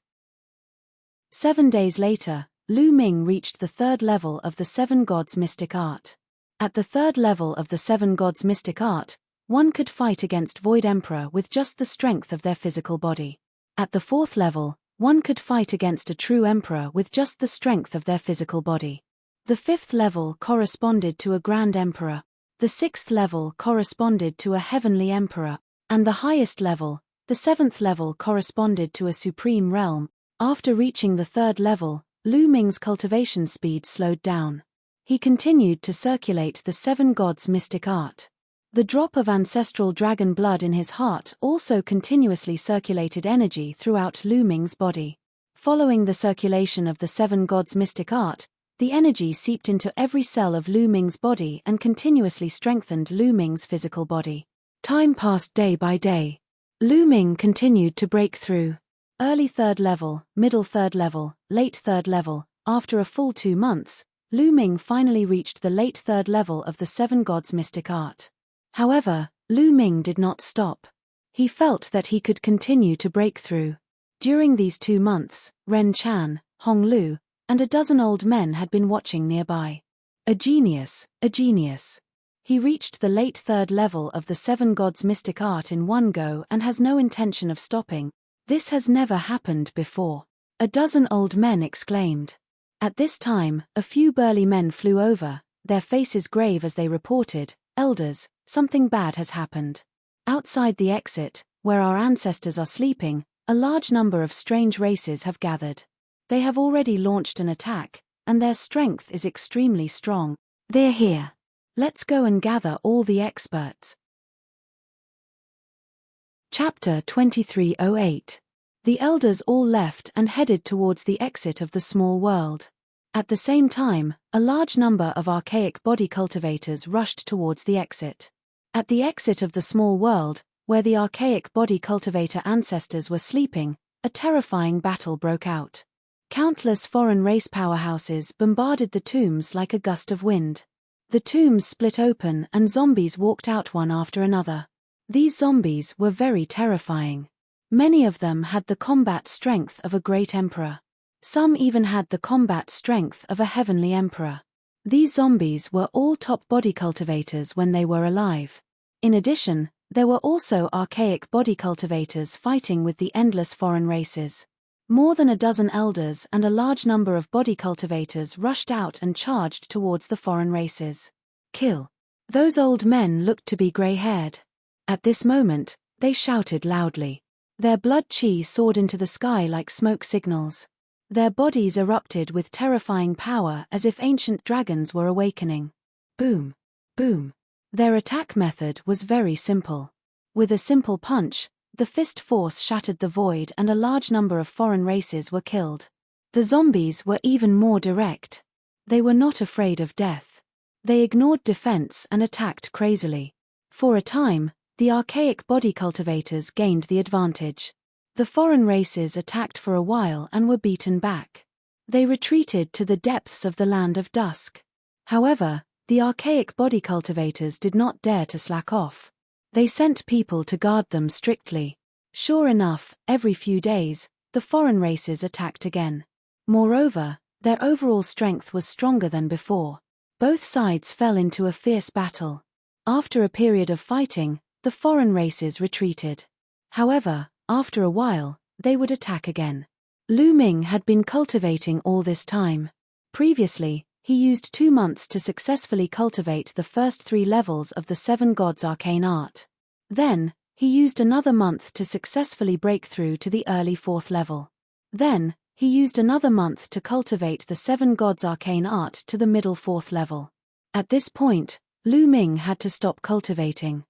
Speaker 1: 7 days later, Lu Ming reached the 3rd level of the 7 gods mystic art. At the 3rd level of the 7 gods mystic art, one could fight against Void Emperor with just the strength of their physical body. At the 4th level, one could fight against a true emperor with just the strength of their physical body. The 5th level corresponded to a grand emperor. The 6th level corresponded to a heavenly emperor, and the highest level, the 7th level, corresponded to a supreme realm. After reaching the 3rd level, Lu Ming's cultivation speed slowed down. He continued to circulate the 7 gods mystic art. The drop of ancestral dragon blood in his heart also continuously circulated energy throughout Lu Ming's body. Following the circulation of the 7 gods mystic art, the energy seeped into every cell of Lu Ming's body and continuously strengthened Lu Ming's physical body. Time passed day by day. Lu Ming continued to break through. Early 3rd level, middle 3rd level, late 3rd level. After a full 2 months, Lu Ming finally reached the late 3rd level of the 7 gods mystic art. However, Lu Ming did not stop. He felt that he could continue to break through. During these 2 months, Ren Chan, Hong Lu, and a dozen old men had been watching nearby. A genius, a genius. He reached the late 3rd level of the 7 gods mystic art in one go and has no intention of stopping. This has never happened before. A dozen old men exclaimed. At this time, a few burly men flew over, their faces grave as they reported, "Elders, something bad has happened. Outside the exit, where our ancestors are sleeping, a large number of strange races have gathered. They have already launched an attack, and their strength is extremely strong. They're here. Let's go and gather all the experts." Chapter 2308. The elders all left and headed towards the exit of the small world. At the same time, a large number of archaic body cultivators rushed towards the exit. At the exit of the small world, where the archaic body cultivator ancestors were sleeping, a terrifying battle broke out. Countless foreign race powerhouses bombarded the tombs like a gust of wind. The tombs split open and zombies walked out one after another. These zombies were very terrifying. Many of them had the combat strength of a great emperor. Some even had the combat strength of a heavenly emperor. These zombies were all top body cultivators when they were alive. In addition, there were also archaic body cultivators fighting with the endless foreign races. More than a dozen elders and a large number of body cultivators rushed out and charged towards the foreign races. Kill. Those old men looked to be grey-haired. At this moment, they shouted loudly. Their blood chi soared into the sky like smoke signals. Their bodies erupted with terrifying power as if ancient dragons were awakening. Boom. Boom. Their attack method was very simple. With a simple punch, the fist force shattered the void and a large number of foreign races were killed. The zombies were even more direct. They were not afraid of death. They ignored defense and attacked crazily. For a time, the archaic body cultivators gained the advantage. The foreign races attacked for a while and were beaten back. They retreated to the depths of the land of dusk. However, the archaic body cultivators did not dare to slack off. They sent people to guard them strictly. Sure enough, every few days, the foreign races attacked again. Moreover, their overall strength was stronger than before. Both sides fell into a fierce battle. After a period of fighting, the foreign races retreated. However, after a while, they would attack again. Lu Ming had been cultivating all this time. Previously, he used 2 months to successfully cultivate the first 3 levels of the 7 Gods' arcane art. Then, he used another month to successfully break through to the early 4th level. Then, he used another month to cultivate the 7 Gods' arcane art to the middle 4th level. At this point, Lu Ming had to stop cultivating.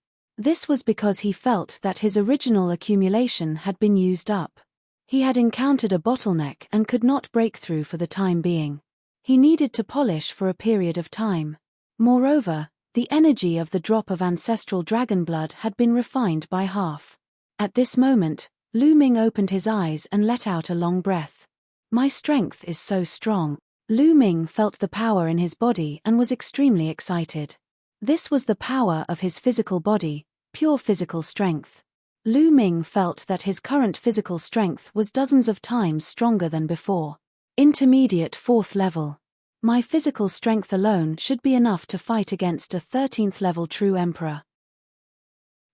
Speaker 1: This was because he felt that his original accumulation had been used up. He had encountered a bottleneck and could not break through for the time being. He needed to polish for a period of time. Moreover, the energy of the drop of ancestral dragon blood had been refined by half. At this moment, Lu Ming opened his eyes and let out a long breath. My strength is so strong. Lu Ming felt the power in his body and was extremely excited. This was the power of his physical body, pure physical strength. Lu Ming felt that his current physical strength was dozens of times stronger than before. Intermediate 4th level. My physical strength alone should be enough to fight against a 13th level true emperor.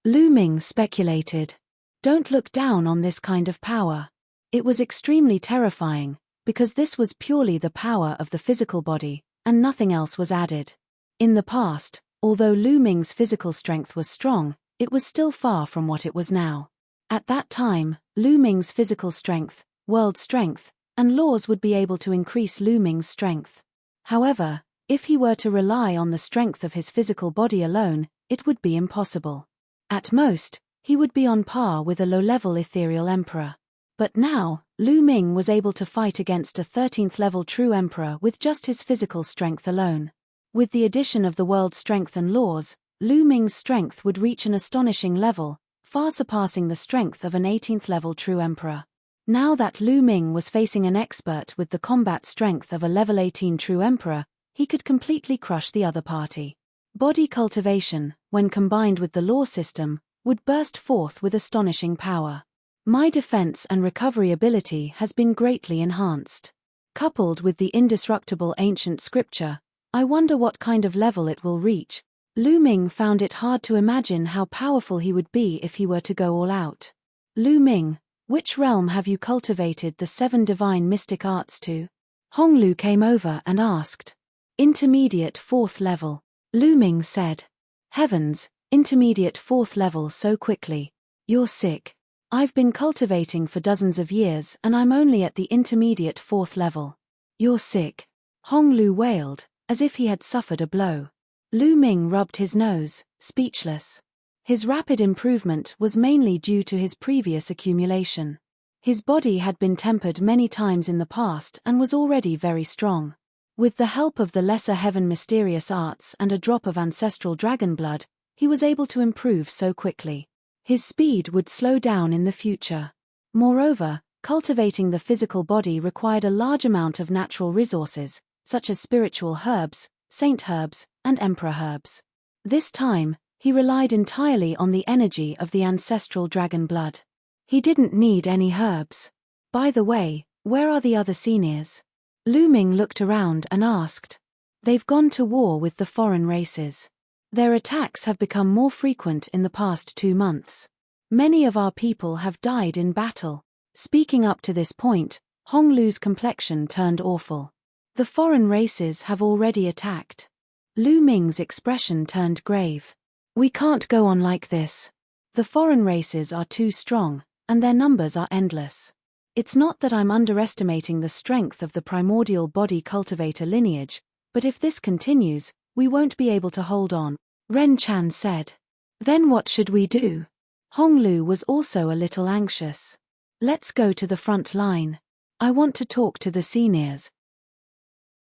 Speaker 1: Lu Ming speculated. Don't look down on this kind of power. It was extremely terrifying, because this was purely the power of the physical body, and nothing else was added. In the past, although Lu Ming's physical strength was strong, it was still far from what it was now. At that time, Lu Ming's physical strength, world strength, and laws would be able to increase Lu Ming's strength. However, if he were to rely on the strength of his physical body alone, it would be impossible. At most, he would be on par with a low-level ethereal emperor. But now, Lu Ming was able to fight against a 13th level true emperor with just his physical strength alone. With the addition of the world strength and laws, Lu Ming's strength would reach an astonishing level, far surpassing the strength of an 18th level true emperor. Now that Lu Ming was facing an expert with the combat strength of a level 18 true emperor, he could completely crush the other party. Body cultivation, when combined with the law system, would burst forth with astonishing power. My defense and recovery ability has been greatly enhanced. Coupled with the indestructible ancient scripture, I wonder what kind of level it will reach. Lu Ming found it hard to imagine how powerful he would be if he were to go all out. Lu Ming, Which realm have you cultivated the 7 divine mystic arts to? Honglu came over and asked. Intermediate 4th level. Lu Ming said. Heavens, intermediate 4th level so quickly. You're sick. I've been cultivating for dozens of years and I'm only at the intermediate 4th level. You're sick. Honglu wailed, as if he had suffered a blow. Lu Ming rubbed his nose, speechless. His rapid improvement was mainly due to his previous accumulation. His body had been tempered many times in the past and was already very strong. With the help of the lesser heaven mysterious arts and a drop of ancestral dragon blood, he was able to improve so quickly. His speed would slow down in the future. Moreover, cultivating the physical body required a large amount of natural resources, such as spiritual herbs, saint herbs, and emperor herbs. This time, he relied entirely on the energy of the ancestral dragon blood. He didn't need any herbs. By the way, where are the other seniors? Lu Ming looked around and asked. They've gone to war with the foreign races. Their attacks have become more frequent in the past 2 months. Many of our people have died in battle. Speaking up to this point, Honglu's complexion turned awful. The foreign races have already attacked. Lu Ming's expression turned grave. We can't go on like this. The foreign races are too strong, and their numbers are endless. It's not that I'm underestimating the strength of the primordial body cultivator lineage, but if this continues, we won't be able to hold on, Ren Chan said. Then what should we do? Honglu was also a little anxious. Let's go to the front line. I want to talk to the seniors.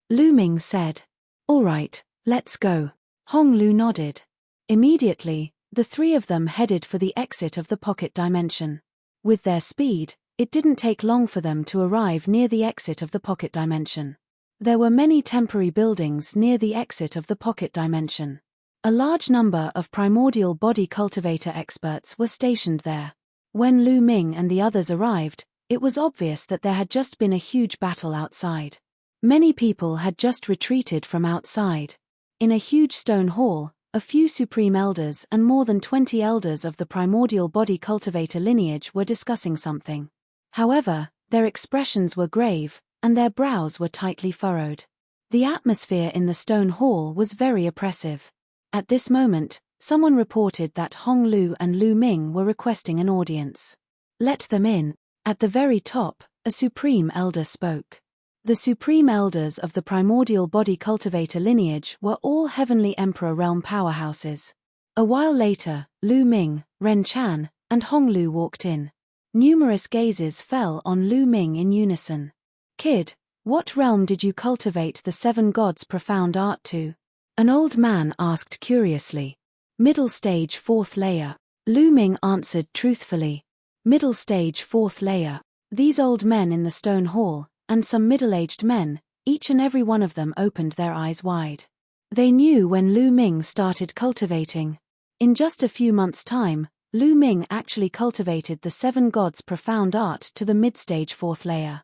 Speaker 1: Lu Ming said. All right, let's go. Honglu nodded. Immediately, the 3 of them headed for the exit of the pocket dimension. With their speed, it didn't take long for them to arrive near the exit of the pocket dimension. There were many temporary buildings near the exit of the pocket dimension. A large number of primordial body cultivator experts were stationed there. When Lu Ming and the others arrived, it was obvious that there had just been a huge battle outside. Many people had just retreated from outside. In a huge stone hall, a few supreme elders and more than 20 elders of the primordial body cultivator lineage were discussing something. However, their expressions were grave, and their brows were tightly furrowed. The atmosphere in the stone hall was very oppressive. At this moment, someone reported that Honglu and Lu Ming were requesting an audience. Let them in. At the very top, a supreme elder spoke. The supreme elders of the primordial body cultivator lineage were all heavenly emperor realm powerhouses. A while later, Lu Ming, Ren Chan, and Honglu walked in. Numerous gazes fell on Lu Ming in unison. Kid, what realm did you cultivate the 7 gods' profound art to? An old man asked curiously. Middle stage 4th layer. Lu Ming answered truthfully. Middle stage 4th layer. These old men in the stone hall, and some middle-aged men, each and every one of them opened their eyes wide. They knew when Lu Ming started cultivating. In just a few months' time, Lu Ming actually cultivated the 7 gods' profound art to the mid-stage 4th layer.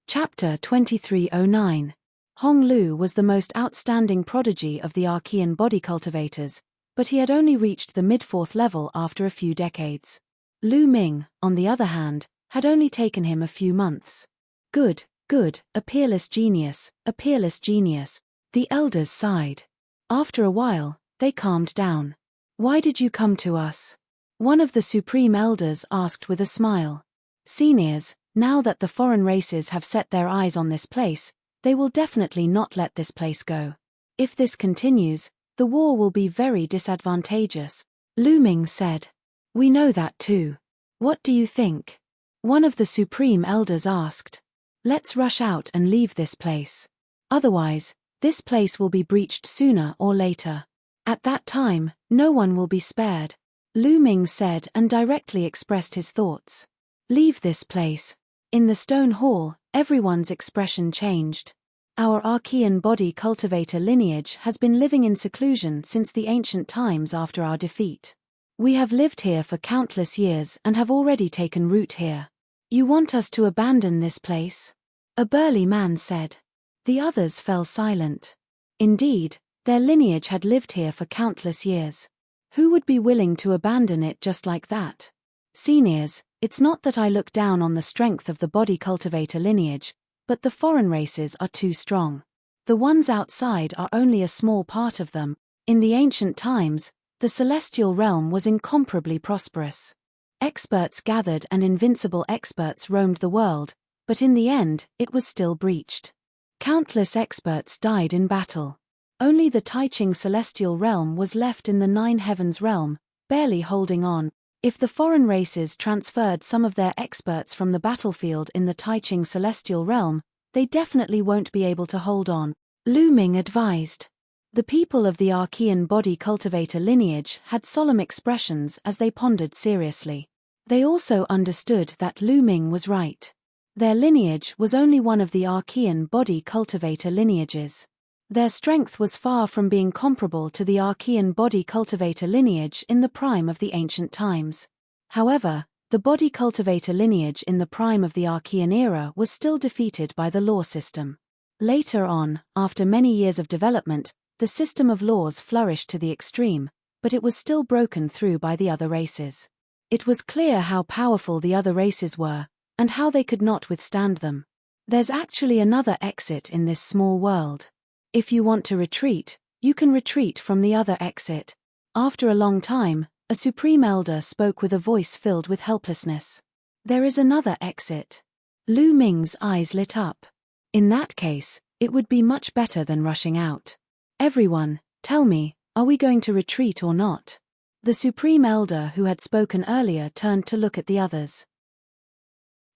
Speaker 1: Chapter 2309. Honglu was the most outstanding prodigy of the Archean body cultivators, but he had only reached the mid-4th level after a few decades. Lu Ming, on the other hand, had only taken him a few months. Good, a peerless genius, the elders sighed. After a while, they calmed down. Why did you come to us? One of the supreme elders asked with a smile. Seniors, now that the foreign races have set their eyes on this place, they will definitely not let this place go. If this continues, the war will be very disadvantageous, Lu Ming said. We know that too. What do you think? One of the supreme elders asked. Let's rush out and leave this place. Otherwise, this place will be breached sooner or later. At that time, no one will be spared, Lu Ming said and directly expressed his thoughts. Leave this place. In the stone hall, everyone's expression changed. Our Archean body cultivator lineage has been living in seclusion since the ancient times after our defeat. We have lived here for countless years and have already taken root here. You want us to abandon this place? A burly man said. The others fell silent. Indeed, their lineage had lived here for countless years. Who would be willing to abandon it just like that? Seniors, it's not that I look down on the strength of the body cultivator lineage, but the foreign races are too strong. The ones outside are only a small part of them. In the ancient times, the celestial realm was incomparably prosperous. Experts gathered and invincible experts roamed the world, but in the end, it was still breached. Countless experts died in battle. Only the Taiching celestial realm was left in the nine heavens realm, barely holding on. If the foreign races transferred some of their experts from the battlefield in the Taiching celestial realm, they definitely won't be able to hold on, Lu Ming advised. The people of the Archean body cultivator lineage had solemn expressions as they pondered seriously. They also understood that Lu Ming was right. Their lineage was only one of the Archean body cultivator lineages. Their strength was far from being comparable to the Archean body cultivator lineage in the prime of the ancient times. However, the body cultivator lineage in the prime of the Archean era was still defeated by the law system. Later on, after many years of development, the system of laws flourished to the extreme, but it was still broken through by the other races. It was clear how powerful the other races were, and how they could not withstand them. There's actually another exit in this small world. If you want to retreat, you can retreat from the other exit. After a long time, a supreme elder spoke with a voice filled with helplessness. There is another exit. Lu Ming's eyes lit up. In that case, it would be much better than rushing out. Everyone, tell me, are we going to retreat or not? The supreme elder who had spoken earlier turned to look at the others.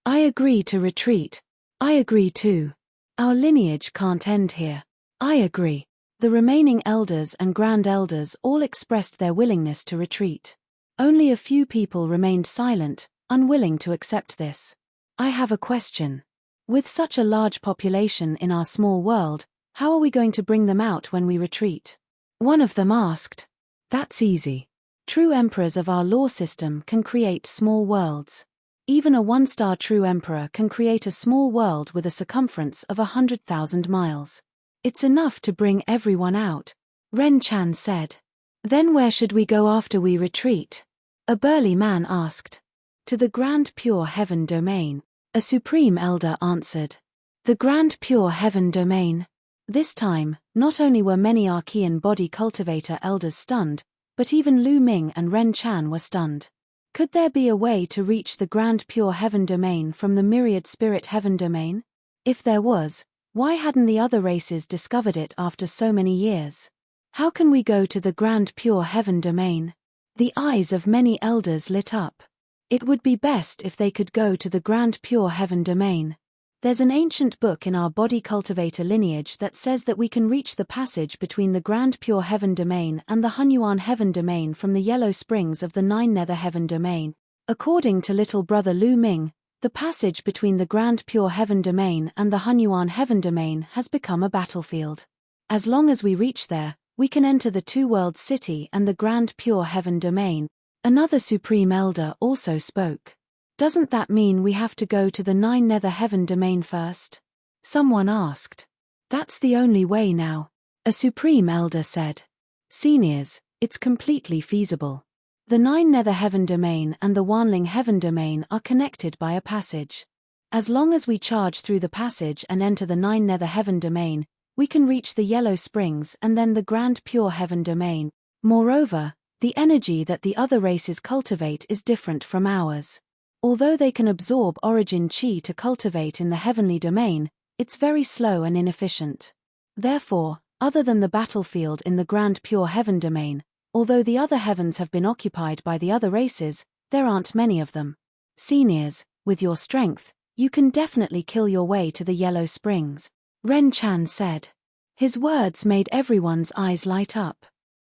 Speaker 1: I agree to retreat. I agree too. Our lineage can't end here. I agree. The remaining elders and grand elders all expressed their willingness to retreat. Only a few people remained silent, unwilling to accept this. I have a question. With such a large population in our small world, how are we going to bring them out when we retreat? One of them asked. That's easy. True emperors of our law system can create small worlds. Even a one-star true emperor can create a small world with a circumference of 100,000 miles. It's enough to bring everyone out, Ren Chan said. Then where should we go after we retreat? A burly man asked. To the Grand Pure Heaven Domain, a supreme elder answered. The Grand Pure Heaven Domain. This time, not only were many Archean body cultivator elders stunned, but even Lu Ming and Ren Chan were stunned. Could there be a way to reach the Grand Pure Heaven Domain from the Myriad Spirit Heaven Domain? If there was, why hadn't the other races discovered it after so many years? How can we go to the Grand Pure Heaven Domain? The eyes of many elders lit up. It would be best if they could go to the Grand Pure Heaven Domain. There's an ancient book in our body cultivator lineage that says that we can reach the passage between the Grand Pure Heaven Domain and the Hunyuan Heaven Domain from the yellow springs of the Nine Nether Heaven Domain. According to little brother Lu Ming, the passage between the Grand Pure Heaven Domain and the Hunyuan Heaven Domain has become a battlefield. As long as we reach there, we can enter the Two-World City and the Grand Pure Heaven Domain. Another Supreme Elder also spoke. Doesn't that mean we have to go to the Nine Nether Heaven Domain first? Someone asked. That's the only way now. A Supreme Elder said. Seniors, it's completely feasible. The Nine Nether Heaven Domain and the Wanling Heaven Domain are connected by a passage. As long as we charge through the passage and enter the Nine Nether Heaven Domain, we can reach the Yellow Springs and then the Grand Pure Heaven Domain. Moreover, the energy that the other races cultivate is different from ours. Although they can absorb origin chi to cultivate in the heavenly domain, it's very slow and inefficient. Therefore, other than the battlefield in the Grand Pure Heaven Domain, although the other heavens have been occupied by the other races, there aren't many of them. Seniors, with your strength, you can definitely kill your way to the Yellow Springs, Ren Chan said. His words made everyone's eyes light up.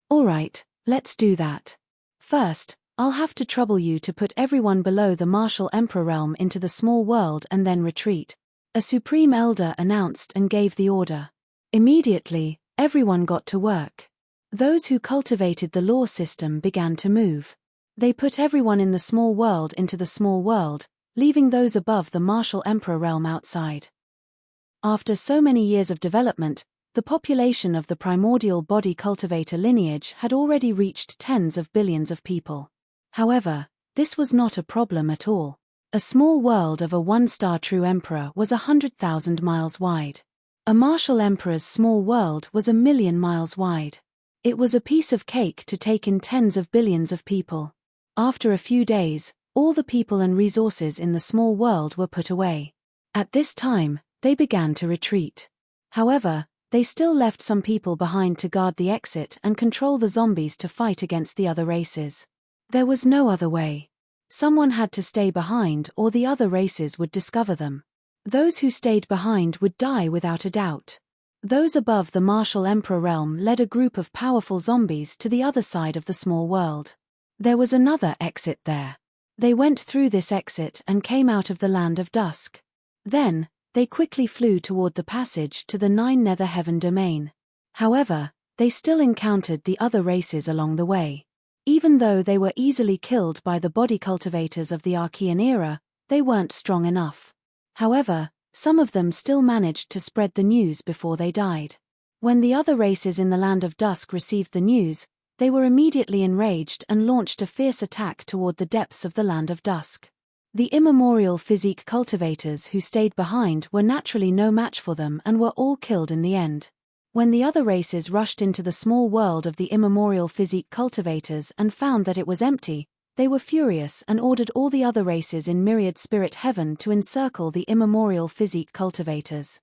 Speaker 1: All right, let's do that. First, I'll have to trouble you to put everyone below the Martial Emperor realm into the small world and then retreat, a Supreme Elder announced and gave the order. Immediately, everyone got to work. Those who cultivated the law system began to move. They put everyone in the small world into the small world, leaving those above the Martial Emperor realm outside. After so many years of development, the population of the primordial body cultivator lineage had already reached tens of billions of people. However, This was not a problem at all. A small world of a one-star true emperor was 100,000 miles wide. A martial emperor's small world was 1,000,000 miles wide. It was a piece of cake to take in tens of billions of people. After a few days, all the people and resources in the small world were put away. At this time, they began to retreat. However, they still left some people behind to guard the exit and control the zombies to fight against the other races. There was no other way. Someone had to stay behind or the other races would discover them. Those who stayed behind would die without a doubt. Those above the martial emperor realm led a group of powerful zombies to the other side of the small world. There was another exit there. They went through this exit and came out of the land of dusk. Then, they quickly flew toward the passage to the 9 nether heaven domain. However, they still encountered the other races along the way. Even though they were easily killed by the body cultivators of the Archean era, they weren't strong enough. However, some of them still managed to spread the news before they died. When the other races in the land of dusk received the news, they were immediately enraged and launched a fierce attack toward the depths of the land of dusk. The immemorial physique cultivators who stayed behind were naturally no match for them and were all killed in the end. When the other races rushed into the small world of the immemorial physique cultivators and found that it was empty, they were furious and ordered all the other races in myriad spirit heaven to encircle the immemorial physique cultivators.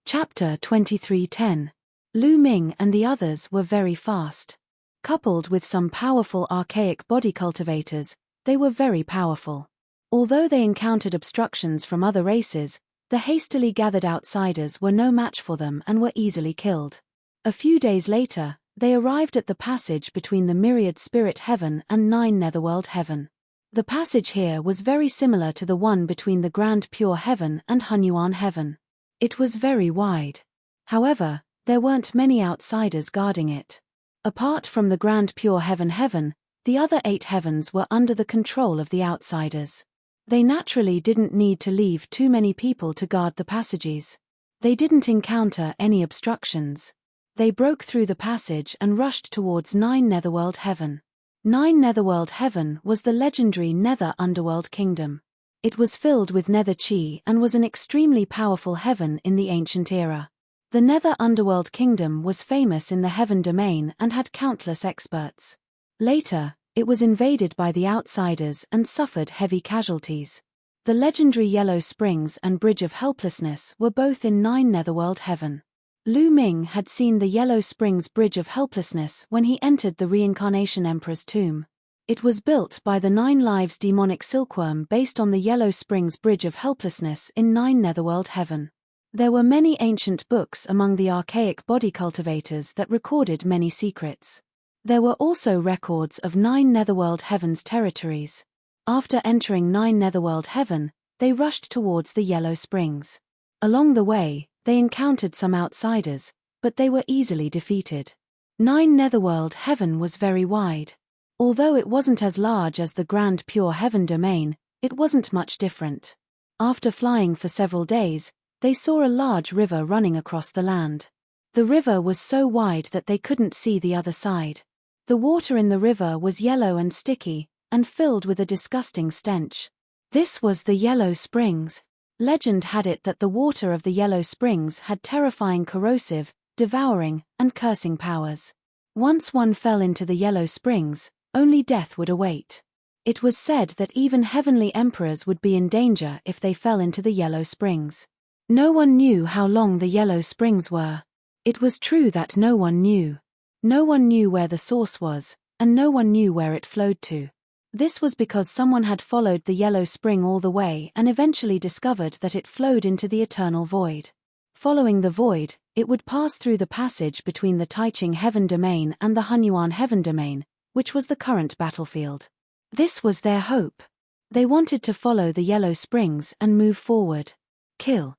Speaker 1: Chapter 23:10. Lu Ming and the others were very fast. Coupled with some powerful archaic body cultivators, they were very powerful. Although they encountered obstructions from other races, the hastily gathered outsiders were no match for them and were easily killed. A few days later, they arrived at the passage between the myriad spirit heaven and 9 netherworld heaven. The passage here was very similar to the one between the grand pure heaven and Hunyuan heaven. It was very wide. However, there weren't many outsiders guarding it. Apart from the grand pure heaven, the other 8 heavens were under the control of the outsiders. They naturally didn't need to leave too many people to guard the passages. They didn't encounter any obstructions. They broke through the passage and rushed towards 9 netherworld heaven. 9 netherworld heaven was the legendary nether underworld kingdom. It was filled with nether chi and was an extremely powerful heaven in the ancient era. The nether underworld kingdom was famous in the heaven domain and had countless experts. Later, it was invaded by the outsiders and suffered heavy casualties. The legendary Yellow Springs and Bridge of Helplessness were both in 9 netherworld heaven. Lu Ming had seen the Yellow Springs Bridge of Helplessness when he entered the Reincarnation Emperor's tomb. It was built by the 9 Lives demonic silkworm based on the Yellow Springs Bridge of Helplessness in 9 netherworld heaven. There were many ancient books among the archaic body cultivators that recorded many secrets. There were also records of 9 netherworld heaven's territories. After entering 9 netherworld heaven, they rushed towards the Yellow Springs. Along the way, they encountered some outsiders, but they were easily defeated. 9 netherworld heaven was very wide. Although it wasn't as large as the grand pure heaven domain, it wasn't much different. After flying for several days, they saw a large river running across the land. The river was so wide that they couldn't see the other side. The water in the river was yellow and sticky, and filled with a disgusting stench. This was the Yellow Springs. Legend had it that the water of the Yellow Springs had terrifying corrosive, devouring, and cursing powers. Once one fell into the Yellow Springs, only death would await. It was said that even heavenly emperors would be in danger if they fell into the Yellow Springs. No one knew how long the Yellow Springs were. It was true that no one knew. No one knew where the source was, and no one knew where it flowed to. This was because someone had followed the Yellow Spring all the way and eventually discovered that it flowed into the eternal void. Following the void, it would pass through the passage between the Taiching heaven domain and the Hunyuan heaven domain, which was the current battlefield. This was their hope. They wanted to follow the Yellow Springs and move forward. Kill.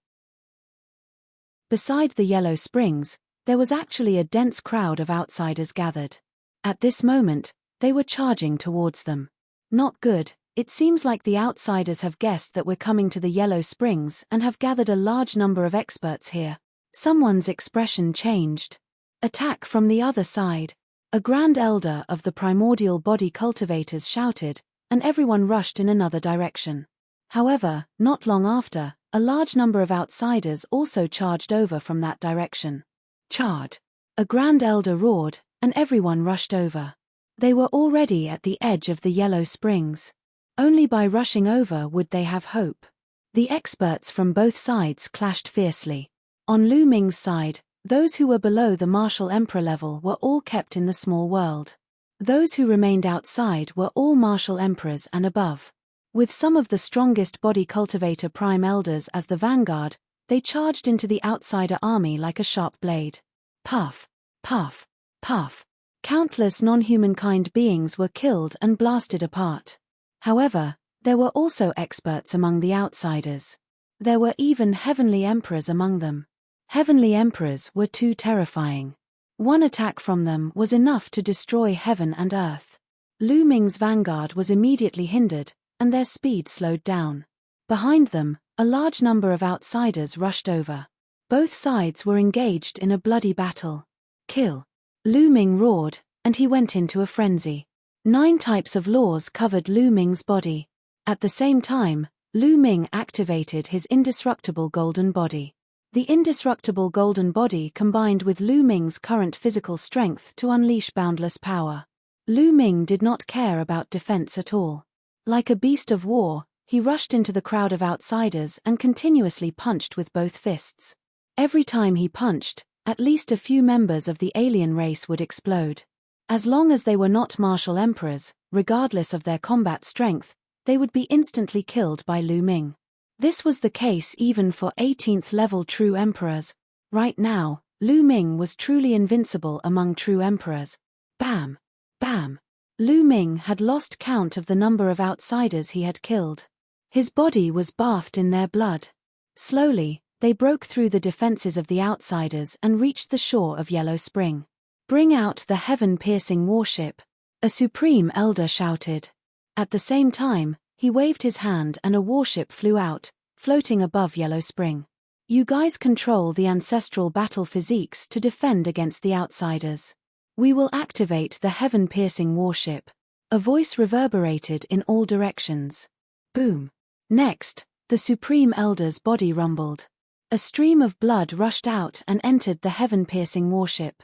Speaker 1: Beside the Yellow Springs, there was actually a dense crowd of outsiders gathered. At this moment, they were charging towards them. Not good. It seems like the outsiders have guessed that we're coming to the Yellow Springs and have gathered a large number of experts here. Someone's expression changed. Attack from the other side. A Grand Elder of the primordial body cultivators shouted, and everyone rushed in another direction. However, not long after, a large number of outsiders also charged over from that direction. Charge! A Grand Elder roared, and everyone rushed over. They were already at the edge of the yellow springs. Only by rushing over would they have hope. The experts from both sides clashed fiercely. On Lu Ming's side, those who were below the martial emperor level were all kept in the small world. Those who remained outside were all martial emperors and above. With some of the strongest body cultivator prime elders as the vanguard, they charged into the outsider army like a sharp blade. Puff, puff, puff. Countless non-humankind beings were killed and blasted apart. However, there were also experts among the outsiders. There were even heavenly emperors among them. Heavenly emperors were too terrifying. One attack from them was enough to destroy heaven and earth. Lu Ming's vanguard was immediately hindered, and their speed slowed down. Behind them, a large number of outsiders rushed over. Both sides were engaged in a bloody battle. Kill! Lu Ming roared, and he went into a frenzy. 9 types of laws covered Lu Ming's body. At the same time, Lu Ming activated his indestructible golden body. The indestructible golden body combined with Lu Ming's current physical strength to unleash boundless power. Lu Ming did not care about defense at all. Like a beast of war, he rushed into the crowd of outsiders and continuously punched with both fists. Every time he punched, at least a few members of the alien race would explode. As long as they were not martial emperors, regardless of their combat strength, they would be instantly killed by Lu Ming. This was the case even for 18th level true emperors. Right now, Lu Ming was truly invincible among true emperors. Bam! Bam! Lu Ming had lost count of the number of outsiders he had killed. His body was bathed in their blood. Slowly, they broke through the defenses of the outsiders and reached the shore of Yellow Spring. Bring out the heaven-piercing warship, a supreme elder shouted. At the same time, he waved his hand and a warship flew out, floating above Yellow Spring. You guys control the ancestral battle physiques to defend against the outsiders. We will activate the heaven-piercing warship. A voice reverberated in all directions. Boom. Next, the supreme elder's body rumbled. A stream of blood rushed out and entered the heaven-piercing warship.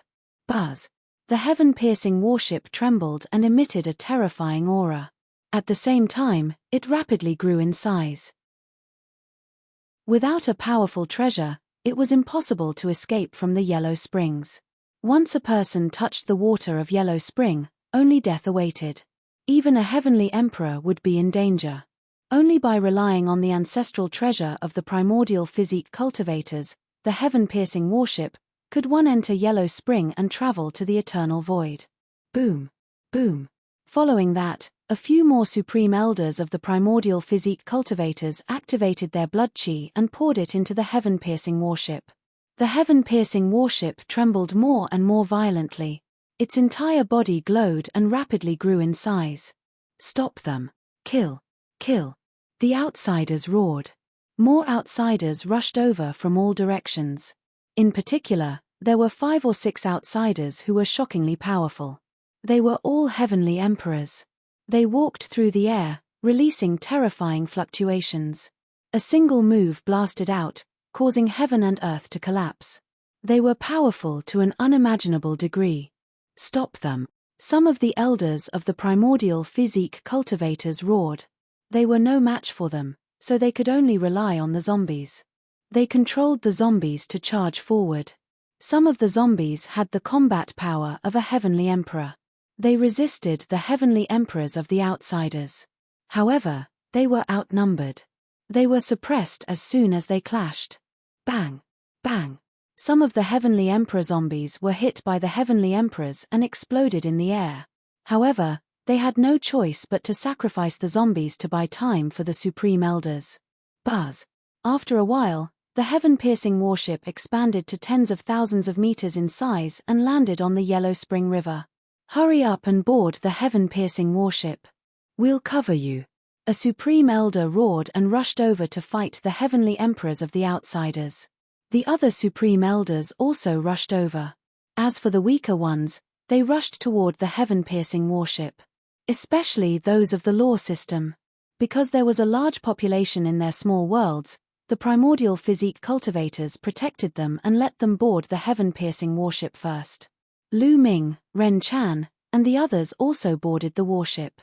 Speaker 1: Buzz! The heaven-piercing warship trembled and emitted a terrifying aura. At the same time, it rapidly grew in size. Without a powerful treasure, it was impossible to escape from the Yellow Springs. Once a person touched the water of Yellow Spring, only death awaited. Even a heavenly emperor would be in danger. Only by relying on the ancestral treasure of the primordial physique cultivators, the heaven-piercing warship, could one enter Yellow Spring and travel to the eternal void. Boom! Boom! Following that, a few more supreme elders of the primordial physique cultivators activated their blood chi and poured it into the heaven-piercing warship. The heaven-piercing warship trembled more and more violently. Its entire body glowed and rapidly grew in size. Stop them! Kill! Kill! The outsiders roared. More outsiders rushed over from all directions. In particular, there were 5 or 6 outsiders who were shockingly powerful. They were all heavenly emperors. They walked through the air, releasing terrifying fluctuations. A single move blasted out, causing heaven and earth to collapse. They were powerful to an unimaginable degree. Stop them! Some of the elders of the primordial physique cultivators roared. They were no match for them, so they could only rely on the zombies. They controlled the zombies to charge forward. Some of the zombies had the combat power of a heavenly emperor. They resisted the heavenly emperors of the outsiders. However, they were outnumbered. They were suppressed as soon as they clashed. Bang! Bang! Some of the heavenly emperor zombies were hit by the heavenly emperors and exploded in the air. However, they had no choice but to sacrifice the zombies to buy time for the supreme elders. Buzz! After a while, the heaven-piercing warship expanded to tens of thousands of meters in size and landed on the Yellow Spring River. Hurry up and board the heaven-piercing warship. We'll cover you. A supreme elder roared and rushed over to fight the heavenly emperors of the outsiders. The other supreme elders also rushed over. As for the weaker ones, They rushed toward the heaven-piercing warship. Especially those of the law system. Because there was a large population in their small worlds, the primordial physique cultivators protected them and let them board the heaven-piercing warship first. Lu Ming, Ren Chan, and the others also boarded the warship.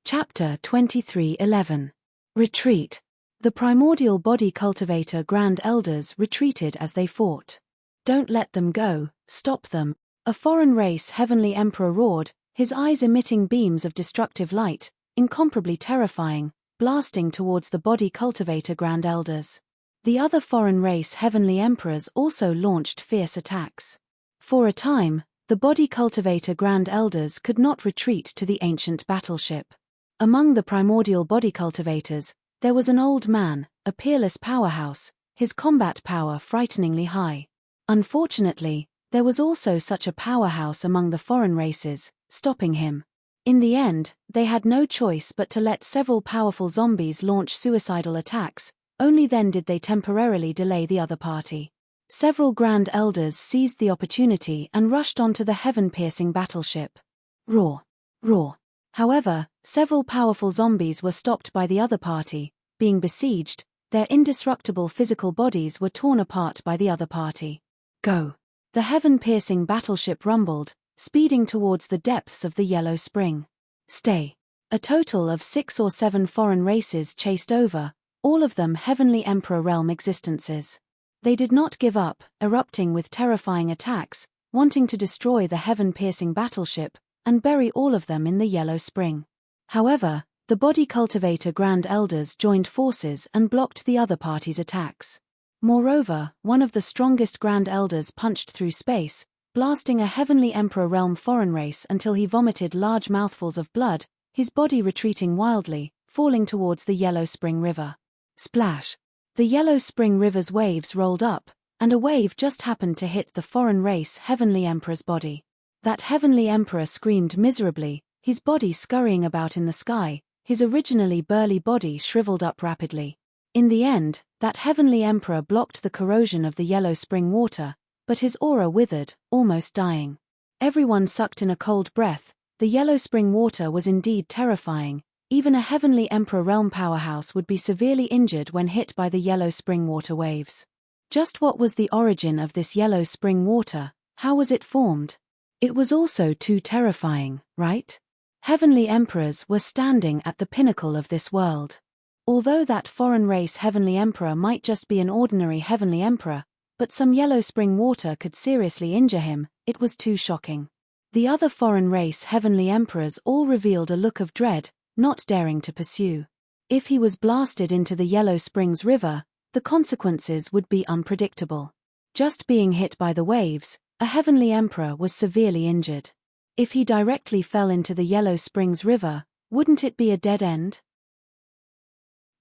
Speaker 1: Chapter 23:11. Retreat. The primordial body cultivator Grand Elders retreated as they fought. Don't let them go, stop them. A foreign race heavenly emperor roared, his eyes emitting beams of destructive light, incomparably terrifying, blasting towards the body cultivator Grand Elders. The other foreign race heavenly emperors also launched fierce attacks. For a time, the body cultivator Grand Elders could not retreat to the ancient battleship. Among the primordial body cultivators, there was an old man, a peerless powerhouse, his combat power frighteningly high. Unfortunately, there was also such a powerhouse among the foreign races, stopping him. In the end, they had no choice but to let several powerful zombies launch suicidal attacks, only then did they temporarily delay the other party. Several Grand Elders seized the opportunity and rushed onto the heaven-piercing battleship. Roar! Roar! However, several powerful zombies were stopped by the other party, being besieged, their indestructible physical bodies were torn apart by the other party. Go! The heaven-piercing battleship rumbled, speeding towards the depths of the Yellow Spring. Stay! A total of 6 or 7 foreign races chased over, all of them Heavenly Emperor realm existences. They did not give up, erupting with terrifying attacks, wanting to destroy the heaven-piercing battleship, and bury all of them in the Yellow Spring. However, the body cultivator Grand Elders joined forces and blocked the other party's attacks. Moreover, one of the strongest Grand Elders punched through space, blasting a Heavenly Emperor realm foreign race until he vomited large mouthfuls of blood, his body retreating wildly, falling towards the Yellow Spring River. Splash! The Yellow Spring River's waves rolled up, and a wave just happened to hit the foreign race Heavenly Emperor's body. That Heavenly Emperor screamed miserably, his body scurrying about in the sky, his originally burly body shriveled up rapidly. In the end, that Heavenly Emperor blocked the corrosion of the Yellow Spring water, but his aura withered, almost dying. Everyone sucked in a cold breath. The Yellow Spring water was indeed terrifying. Even a Heavenly Emperor realm powerhouse would be severely injured when hit by the Yellow Spring water waves. Just what was the origin of this Yellow Spring water? How was it formed? It was also too terrifying, right? Heavenly Emperors were standing at the pinnacle of this world. Although that foreign race Heavenly Emperor might just be an ordinary Heavenly Emperor, but some Yellow Spring water could seriously injure him, it was too shocking. The other foreign race Heavenly Emperors all revealed a look of dread, not daring to pursue. If he was blasted into the Yellow Springs River, the consequences would be unpredictable. Just being hit by the waves, a Heavenly Emperor was severely injured. If he directly fell into the Yellow Springs River, wouldn't it be a dead end?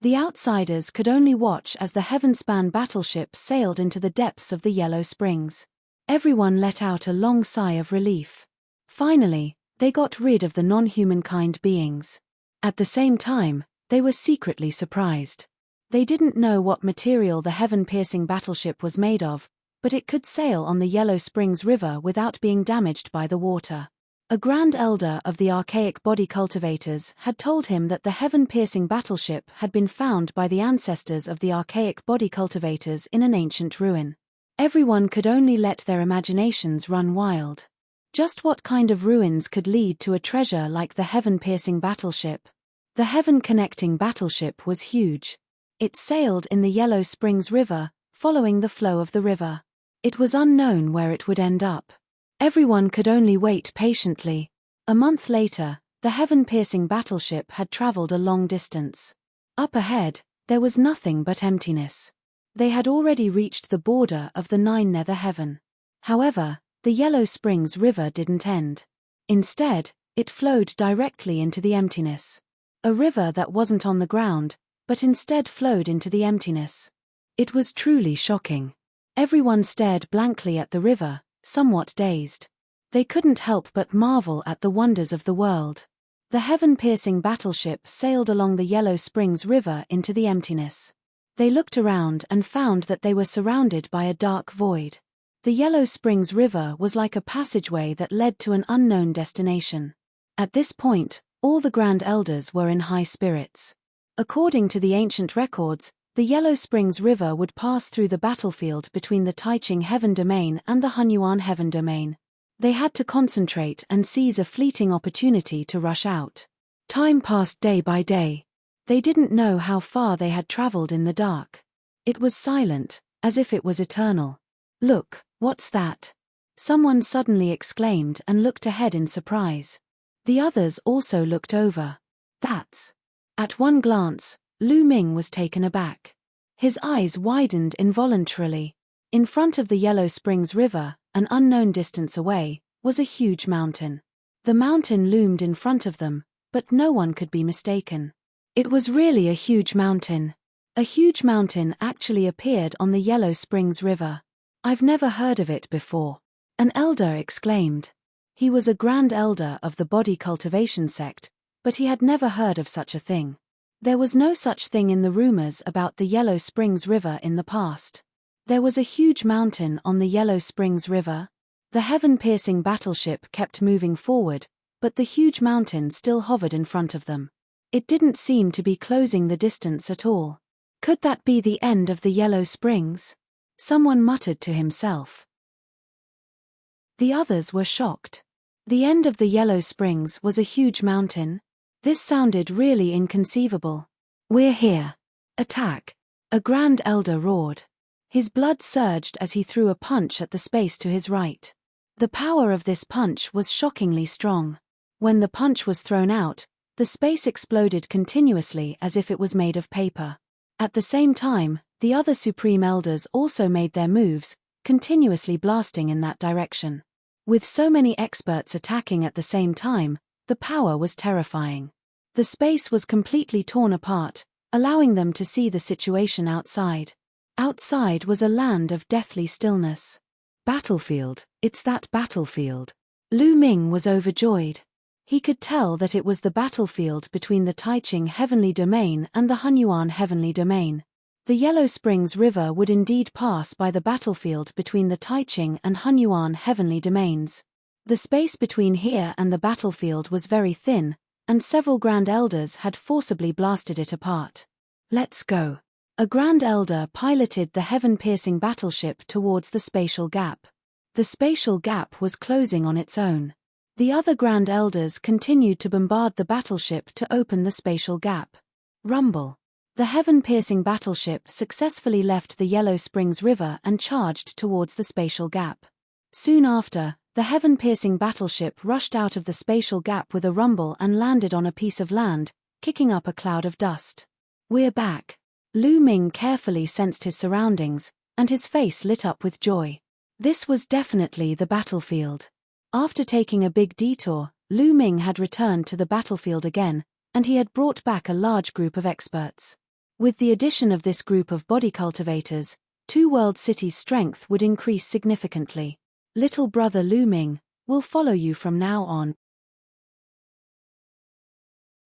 Speaker 1: The outsiders could only watch as the Heavenspan battleship sailed into the depths of the Yellow Springs. Everyone let out a long sigh of relief. Finally, they got rid of the non-humankind beings. At the same time, they were secretly surprised. They didn't know what material the heaven-piercing battleship was made of, but it could sail on the Yellow Springs River without being damaged by the water. A Grand Elder of the archaic body cultivators had told him that the heaven-piercing battleship had been found by the ancestors of the archaic body cultivators in an ancient ruin. Everyone could only let their imaginations run wild. Just what kind of ruins could lead to a treasure like the heaven-piercing battleship? The heaven-connecting battleship was huge. It sailed in the Yellow Springs River, following the flow of the river. It was unknown where it would end up. Everyone could only wait patiently. A month later, the heaven-piercing battleship had traveled a long distance. Up ahead, there was nothing but emptiness. They had already reached the border of the 9 nether heaven. However, the Yellow Springs River didn't end. Instead, it flowed directly into the emptiness. A river that wasn't on the ground, but instead flowed into the emptiness. It was truly shocking. Everyone stared blankly at the river, somewhat dazed. They couldn't help but marvel at the wonders of the world. The heaven-piercing battleship sailed along the Yellow Springs River into the emptiness. They looked around and found that they were surrounded by a dark void. The Yellow Springs River was like a passageway that led to an unknown destination. At this point, all the Grand Elders were in high spirits. According to the ancient records, the Yellow Springs River would pass through the battlefield between the Taiching Heaven Domain and the Hunyuan Heaven Domain. They had to concentrate and seize a fleeting opportunity to rush out. Time passed day by day. They didn't know how far they had traveled in the dark. It was silent, as if it was eternal. "Look, what's that?" someone suddenly exclaimed and looked ahead in surprise. The others also looked over. "That's..." At one glance, Lu Ming was taken aback. His eyes widened involuntarily. In front of the Yellow Springs River, an unknown distance away, was a huge mountain. The mountain loomed in front of them, but no one could be mistaken. It was really a huge mountain. A huge mountain actually appeared on the Yellow Springs River. "I've never heard of it before," an elder exclaimed. He was a Grand Elder of the Body Cultivation sect, but he had never heard of such a thing. There was no such thing in the rumors about the Yellow Springs River in the past. There was a huge mountain on the Yellow Springs River. The heaven-piercing battleship kept moving forward, but the huge mountain still hovered in front of them. It didn't seem to be closing the distance at all. Could that be the end of the Yellow Springs? Someone muttered to himself. The others were shocked. The end of the Yellow Springs was a huge mountain? This sounded really inconceivable. "We're here. Attack!" a Grand Elder roared. His blood surged as he threw a punch at the space to his right. The power of this punch was shockingly strong. When the punch was thrown out, the space exploded continuously as if it was made of paper. At the same time, the other Supreme Elders also made their moves, continuously blasting in that direction. With so many experts attacking at the same time, the power was terrifying. The space was completely torn apart, allowing them to see the situation outside. Outside was a land of deathly stillness. "Battlefield, it's that battlefield." Lu Ming was overjoyed. He could tell that it was the battlefield between the Taiching Heavenly Domain and the Hunyuan Heavenly Domain. The Yellow Springs River would indeed pass by the battlefield between the Taiching and Hunyuan Heavenly Domains. The space between here and the battlefield was very thin, and several Grand Elders had forcibly blasted it apart. "Let's go." A Grand Elder piloted the heaven-piercing battleship towards the spatial gap. The spatial gap was closing on its own. The other Grand Elders continued to bombard the battleship to open the spatial gap. Rumble. The heaven-piercing battleship successfully left the Yellow Springs River and charged towards the spatial gap. Soon after, the heaven-piercing battleship rushed out of the spatial gap with a rumble and landed on a piece of land, kicking up a cloud of dust. "We're back." Lu Ming carefully sensed his surroundings, and his face lit up with joy. This was definitely the battlefield. After taking a big detour, Lu Ming had returned to the battlefield again, and he had brought back a large group of experts. With the addition of this group of body cultivators, Two World City's strength would increase significantly. "Little brother Lu Ming, we'll follow you from now on."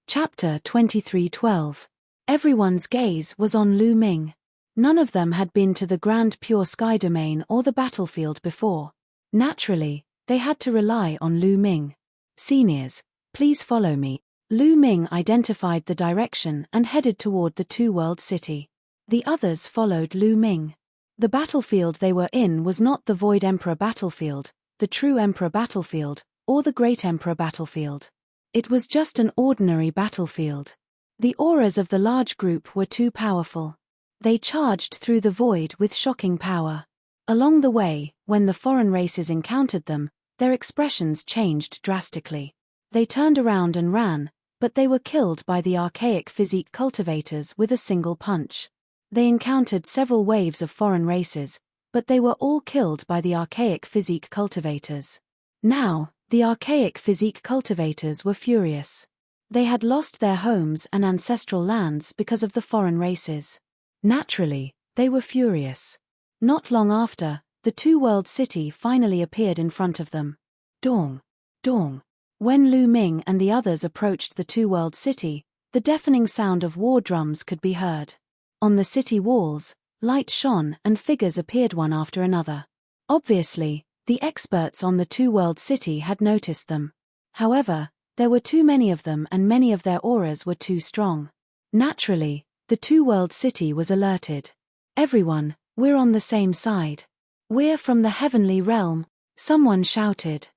Speaker 1: Chapter 23:12. Everyone's gaze was on Lu Ming. None of them had been to the Grand Pure Sky Domain or the battlefield before. Naturally, they had to rely on Lu Ming. "Seniors, please follow me." Lu Ming identified the direction and headed toward the Two World City. The others followed Lu Ming. The battlefield they were in was not the Void Emperor battlefield, the True Emperor battlefield, or the Great Emperor battlefield. It was just an ordinary battlefield. The auras of the large group were too powerful. They charged through the void with shocking power. Along the way, when the foreign races encountered them, their expressions changed drastically. They turned around and ran, but they were killed by the archaic physique cultivators with a single punch. They encountered several waves of foreign races, but they were all killed by the archaic physique cultivators. Now, the archaic physique cultivators were furious. They had lost their homes and ancestral lands because of the foreign races. Naturally, they were furious. Not long after, the Two World City finally appeared in front of them. Dong! Dong! When Lu Ming and the others approached the Two World City, the deafening sound of war drums could be heard. On the city walls, light shone and figures appeared one after another. Obviously, the experts on the two-world city had noticed them. However, there were too many of them and many of their auras were too strong. Naturally, the two-world city was alerted. Everyone, we're on the same side. We're from the heavenly realm, someone shouted.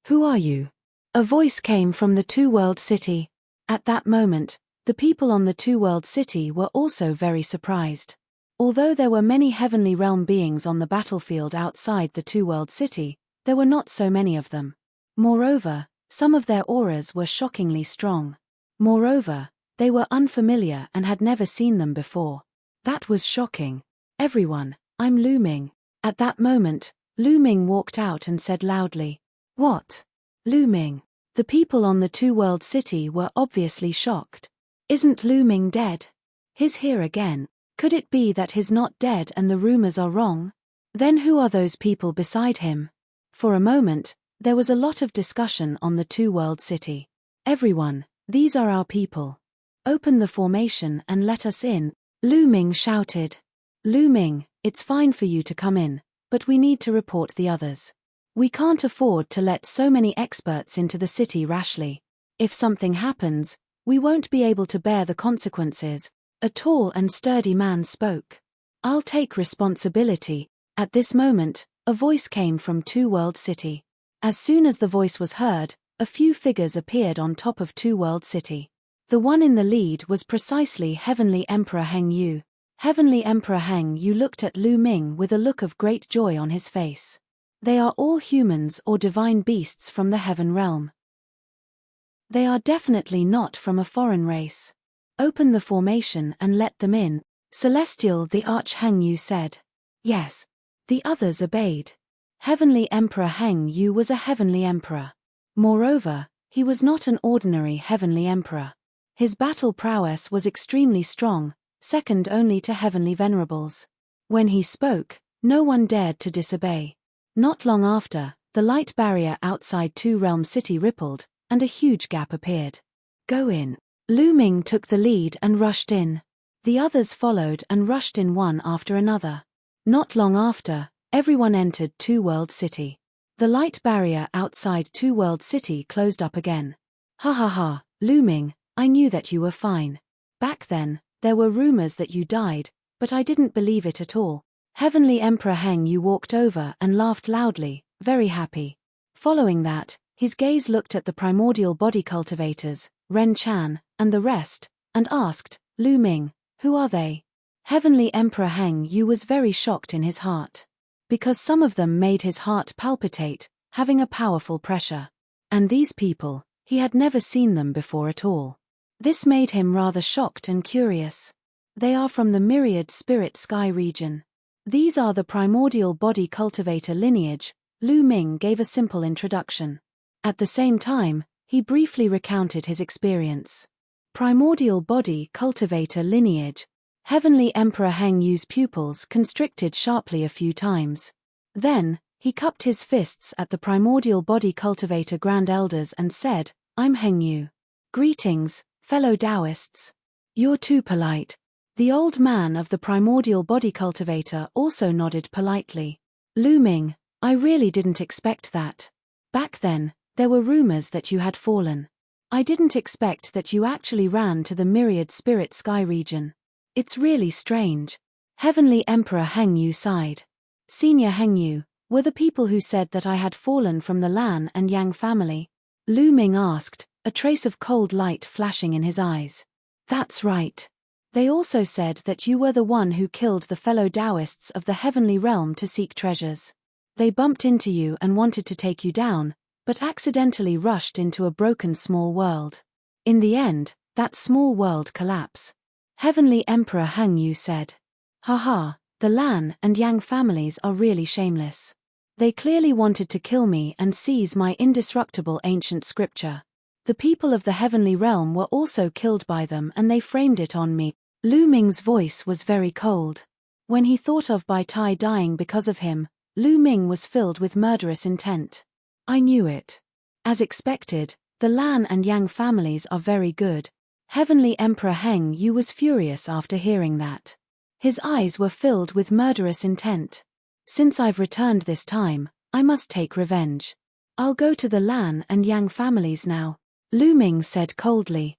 Speaker 1: Who are you? A voice came from the two-world city. At that moment, the people on the two-world city were also very surprised. Although there were many heavenly realm beings on the battlefield outside the two-world city, there were not so many of them. Moreover, some of their auras were shockingly strong. Moreover, they were unfamiliar and had never seen them before. That was shocking. Everyone, I'm Lu Ming. At that moment, Lu Ming walked out and said loudly, What? Lu Ming. The people on the two-world city were obviously shocked. Isn't Lu Ming dead? He's here again. Could it be that he's not dead and the rumors are wrong? Then who are those people beside him? For a moment, there was a lot of discussion on the two-world city. Everyone, these are our people. Open the formation and let us in, Lu Ming shouted. Lu Ming, it's fine for you to come in, but we need to report the others. We can't afford to let so many experts into the city rashly. If something happens, we won't be able to bear the consequences. A tall and sturdy man spoke. I'll take responsibility. At this moment, a voice came from Two-World City. As soon as the voice was heard, a few figures appeared on top of Two-World City. The one in the lead was precisely Heavenly Emperor Heng Yu. Heavenly Emperor Heng Yu looked at Lu Ming with a look of great joy on his face. They are all humans or divine beasts from the heaven realm. They are definitely not from a foreign race. Open the formation and let them in, Celestial the Arch Heng Yu said. Yes. The others obeyed. Heavenly Emperor Heng Yu was a heavenly emperor. Moreover, he was not an ordinary heavenly emperor. His battle prowess was extremely strong, second only to heavenly venerables. When he spoke, no one dared to disobey. Not long after, the light barrier outside Two-Realm City rippled, and a huge gap appeared. Go in. Lu Ming took the lead and rushed in. The others followed and rushed in one after another. Not long after, everyone entered Two-World City. The light barrier outside Two-World City closed up again. Ha ha ha, Lu Ming, I knew that you were fine. Back then, there were rumors that you died, but I didn't believe it at all. Heavenly Emperor Heng Yu walked over and laughed loudly, very happy. Following that, his gaze looked at the primordial body cultivators, Ren Chan, and the rest, and asked, Lu Ming, who are they? Heavenly Emperor Heng Yu was very shocked in his heart. Because some of them made his heart palpitate, having a powerful pressure. And these people, he had never seen them before at all. This made him rather shocked and curious. They are from the myriad spirit sky region. These are the primordial body cultivator lineage. Lu Ming gave a simple introduction. At the same time, he briefly recounted his experience. Primordial body cultivator lineage. Heavenly Emperor Heng Yu's pupils constricted sharply a few times. Then, he cupped his fists at the primordial body cultivator grand elders and said, I'm Heng Yu. Greetings, fellow Taoists. You're too polite. The old man of the primordial body cultivator also nodded politely. Lu Ming, I really didn't expect that. Back then, there were rumors that you had fallen. I didn't expect that you actually ran to the myriad spirit sky region. It's really strange. Heavenly Emperor Heng Yu sighed. Senior Heng Yu, were the people who said that I had fallen from the Lan and Yang family? Lu Ming asked, a trace of cold light flashing in his eyes. That's right. They also said that you were the one who killed the fellow Taoists of the heavenly realm to seek treasures. They bumped into you and wanted to take you down, but accidentally rushed into a broken small world. In the end, that small world collapsed. Heavenly Emperor Heng Yu said. Haha, the Lan and Yang families are really shameless. They clearly wanted to kill me and seize my indestructible ancient scripture. The people of the heavenly realm were also killed by them and they framed it on me. Lu Ming's voice was very cold. When he thought of Bai Tai dying because of him, Lu Ming was filled with murderous intent. I knew it. As expected, the Lan and Yang families are very good. Heavenly Emperor Heng Yu was furious after hearing that. His eyes were filled with murderous intent. Since I've returned this time, I must take revenge. I'll go to the Lan and Yang families now, Lu Ming said coldly.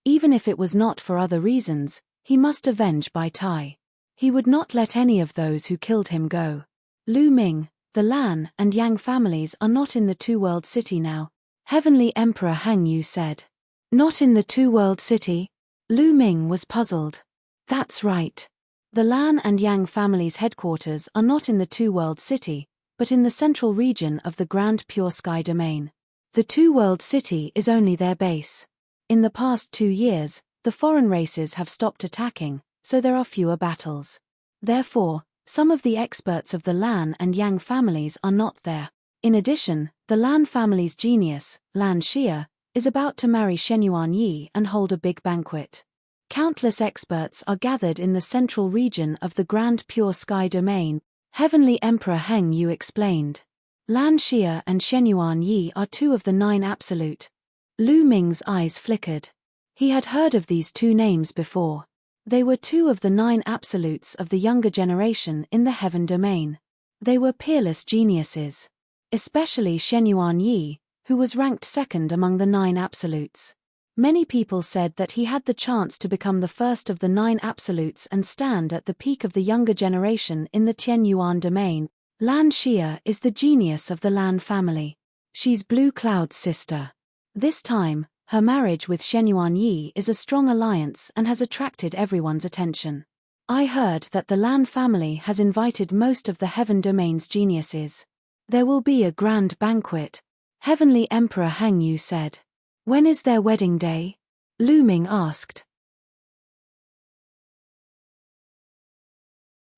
Speaker 1: Even if it was not for other reasons, he must avenge Bai Tai. He would not let any of those who killed him go. Lu Ming, the Lan and Yang families are not in the Two-World City now, Heavenly Emperor Hang Yu said. Not in the Two-World City? Lu Ming was puzzled. That's right. The Lan and Yang families' headquarters are not in the Two-World City, but in the central region of the Grand Pure Sky Domain. The Two-World City is only their base. In the past 2 years, the foreign races have stopped attacking, so there are fewer battles. Therefore, some of the experts of the Lan and Yang families are not there. In addition, the Lan family's genius, Lan Xia, is about to marry Shenyuan Yi and hold a big banquet. Countless experts are gathered in the central region of the Grand Pure Sky Domain, Heavenly Emperor Heng Yu explained. Lan Xia and Shenyuan Yi are 2 of the 9 absolute. Lu Ming's eyes flickered. He had heard of these 2 names before. They were 2 of the 9 absolutes of the younger generation in the Heaven Domain. They were peerless geniuses. Especially Shenyuan Yi, who was ranked 2nd among the 9 absolutes. Many people said that he had the chance to become the first of the 9 absolutes and stand at the peak of the younger generation in the Tianyuan domain. Lan Xia is the genius of the Lan family. She's Blue Cloud's sister. This time, her marriage with Shenyuan Yi is a strong alliance and has attracted everyone's attention. I heard that the Lan family has invited most of the Heaven Domain's geniuses. There will be a grand banquet, Heavenly Emperor Heng Yu said. When is their wedding day? Lu Ming asked.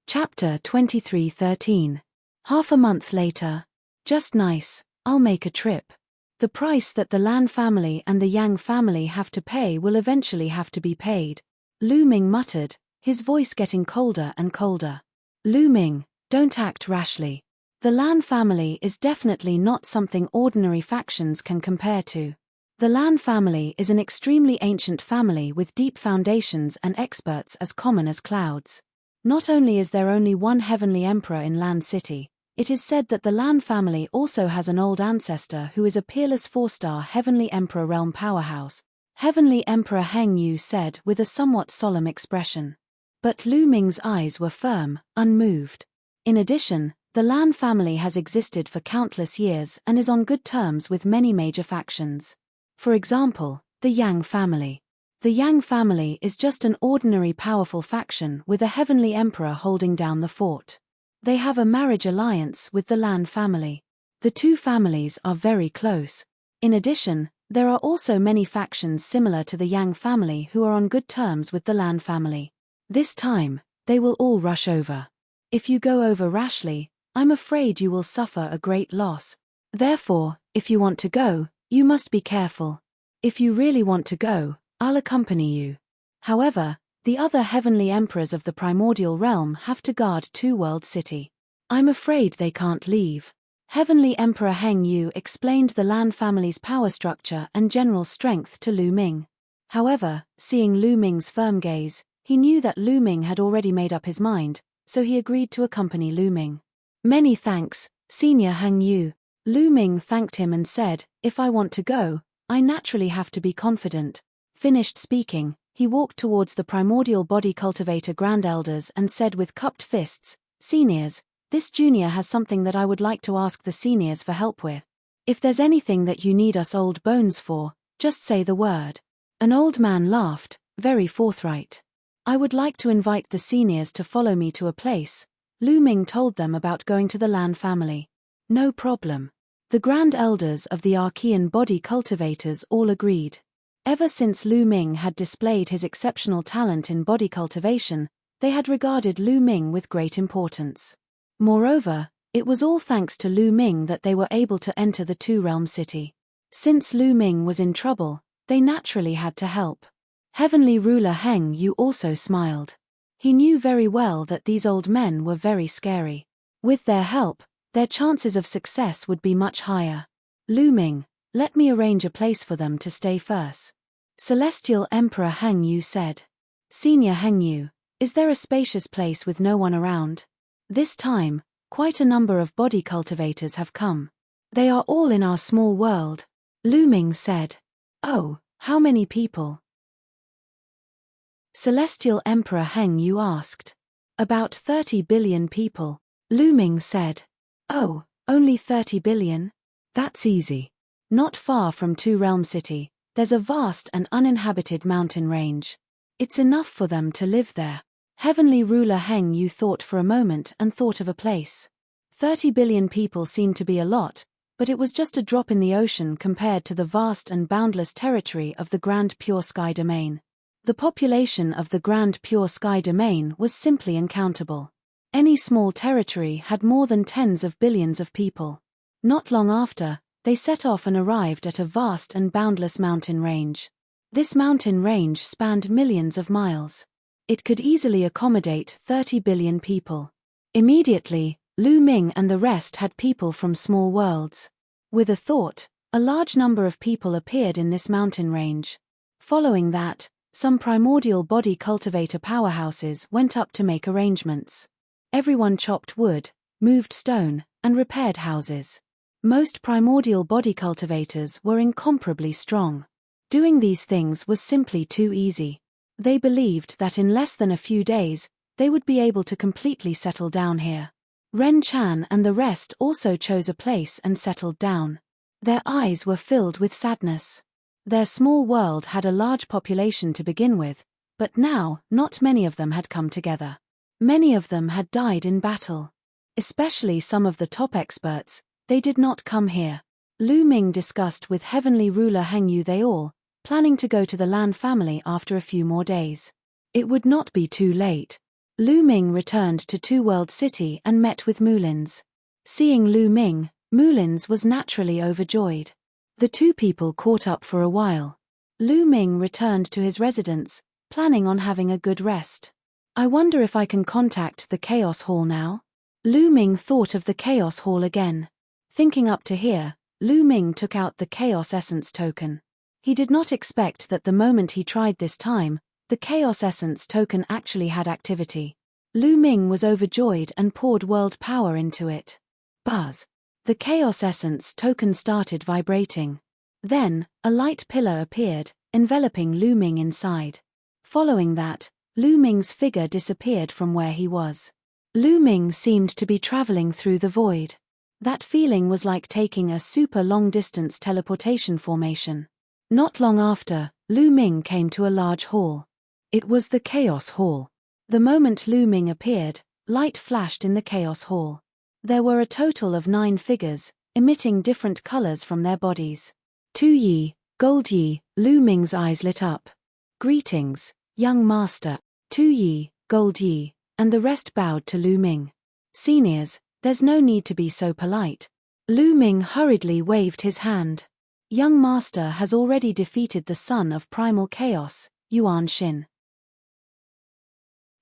Speaker 1: Chapter 23:13. Half a month later. Just nice, I'll make a trip. The price that the Lan family and the Yang family have to pay will eventually have to be paid, Lu Ming muttered, his voice getting colder and colder. Lu Ming, don't act rashly. The Lan family is definitely not something ordinary factions can compare to. The Lan family is an extremely ancient family with deep foundations and experts as common as clouds. Not only is there only one heavenly emperor in Lan City, it is said that the Lan family also has an old ancestor who is a peerless 4-star Heavenly Emperor realm powerhouse, Heavenly Emperor Heng Yu said with a somewhat solemn expression. But Lu Ming's eyes were firm, unmoved. In addition, the Lan family has existed for countless years and is on good terms with many major factions. For example, the Yang family. The Yang family is just an ordinary powerful faction with a Heavenly Emperor holding down the fort. They have a marriage alliance with the Lan family. The 2 families are very close. In addition, there are also many factions similar to the Yang family who are on good terms with the Lan family. This time, they will all rush over. If you go over rashly, I'm afraid you will suffer a great loss. Therefore, if you want to go, you must be careful. If you really want to go, I'll accompany you. However, the other heavenly emperors of the primordial realm have to guard Two-World City. I'm afraid they can't leave. Heavenly Emperor Heng Yu explained the Lan family's power structure and general strength to Lu Ming. However, seeing Lu Ming's firm gaze, he knew that Lu Ming had already made up his mind, so he agreed to accompany Lu Ming. Many thanks, Senior Heng Yu. Lu Ming thanked him and said, if I want to go, I naturally have to be confident. Finished speaking, he walked towards the primordial body cultivator grand elders and said with cupped fists, Seniors, this junior has something that I would like to ask the seniors for help with. If there's anything that you need us old bones for, just say the word. An old man laughed, very forthright. I would like to invite the seniors to follow me to a place. Lu Ming told them about going to the Lan family. No problem. The grand elders of the Archean body cultivators all agreed. Ever since Lu Ming had displayed his exceptional talent in body cultivation, they had regarded Lu Ming with great importance. Moreover, it was all thanks to Lu Ming that they were able to enter the Two-Realm City. Since Lu Ming was in trouble, they naturally had to help. Heavenly Ruler Heng Yu also smiled. He knew very well that these old men were very scary. With their help, their chances of success would be much higher. Lu Ming, let me arrange a place for them to stay first. Celestial Emperor Heng Yu said. Senior Heng Yu, is there a spacious place with no one around? This time, quite a number of body cultivators have come. They are all in our small world, Lu Ming said. Oh, how many people? Celestial Emperor Heng Yu asked. About 30 billion people, Lu Ming said. Oh, only 30 billion? That's easy. Not far from Two Realm City, there's a vast and uninhabited mountain range. It's enough for them to live there. Heavenly Ruler Heng Yu thought for a moment and thought of a place. 30 billion people seemed to be a lot, but it was just a drop in the ocean compared to the vast and boundless territory of the Grand Pure Sky Domain. The population of the Grand Pure Sky Domain was simply uncountable. Any small territory had more than tens of billions of people. Not long after, they set off and arrived at a vast and boundless mountain range. This mountain range spanned millions of miles. It could easily accommodate 30 billion people. Immediately, Lu Ming and the rest had people from small worlds. With a thought, a large number of people appeared in this mountain range. Following that, some primordial body cultivator powerhouses went up to make arrangements. Everyone chopped wood, moved stone, and repaired houses. Most primordial body cultivators were incomparably strong. Doing these things was simply too easy. They believed that in less than a few days, they would be able to completely settle down here. Ren Chan and the rest also chose a place and settled down. Their eyes were filled with sadness. Their small world had a large population to begin with, but now not many of them had come together. Many of them had died in battle. Especially some of the top experts, they did not come here. Lu Ming discussed with Heavenly Ruler Heng Yu they all, planning to go to the Lan family after a few more days. It would not be too late. Lu Ming returned to Two World City and met with Mulins. Seeing Lu Ming, Mulins was naturally overjoyed. The two people caught up for a while. Lu Ming returned to his residence, planning on having a good rest. I wonder if I can contact the Chaos Hall now? Lu Ming thought of the Chaos Hall again. Thinking up to here, Lu Ming took out the Chaos Essence token. He did not expect that the moment he tried this time, the Chaos Essence token actually had activity. Lu Ming was overjoyed and poured world power into it. Buzz. The Chaos Essence token started vibrating. Then, a light pillar appeared, enveloping Lu Ming inside. Following that, Lu Ming's figure disappeared from where he was. Lu Ming seemed to be traveling through the void. That feeling was like taking a super long-distance teleportation formation. Not long after, Lu Ming came to a large hall. It was the Chaos Hall. The moment Lu Ming appeared, light flashed in the Chaos Hall. There were a total of 9 figures, emitting different colors from their bodies. Tu Yi, Gold Yi, Lu Ming's eyes lit up. Greetings, young master. Tu Yi, Gold Yi, and the rest bowed to Lu Ming. Seniors, there's no need to be so polite. Lu Ming hurriedly waved his hand. Young master has already defeated the son of primal chaos, Yuan Xin.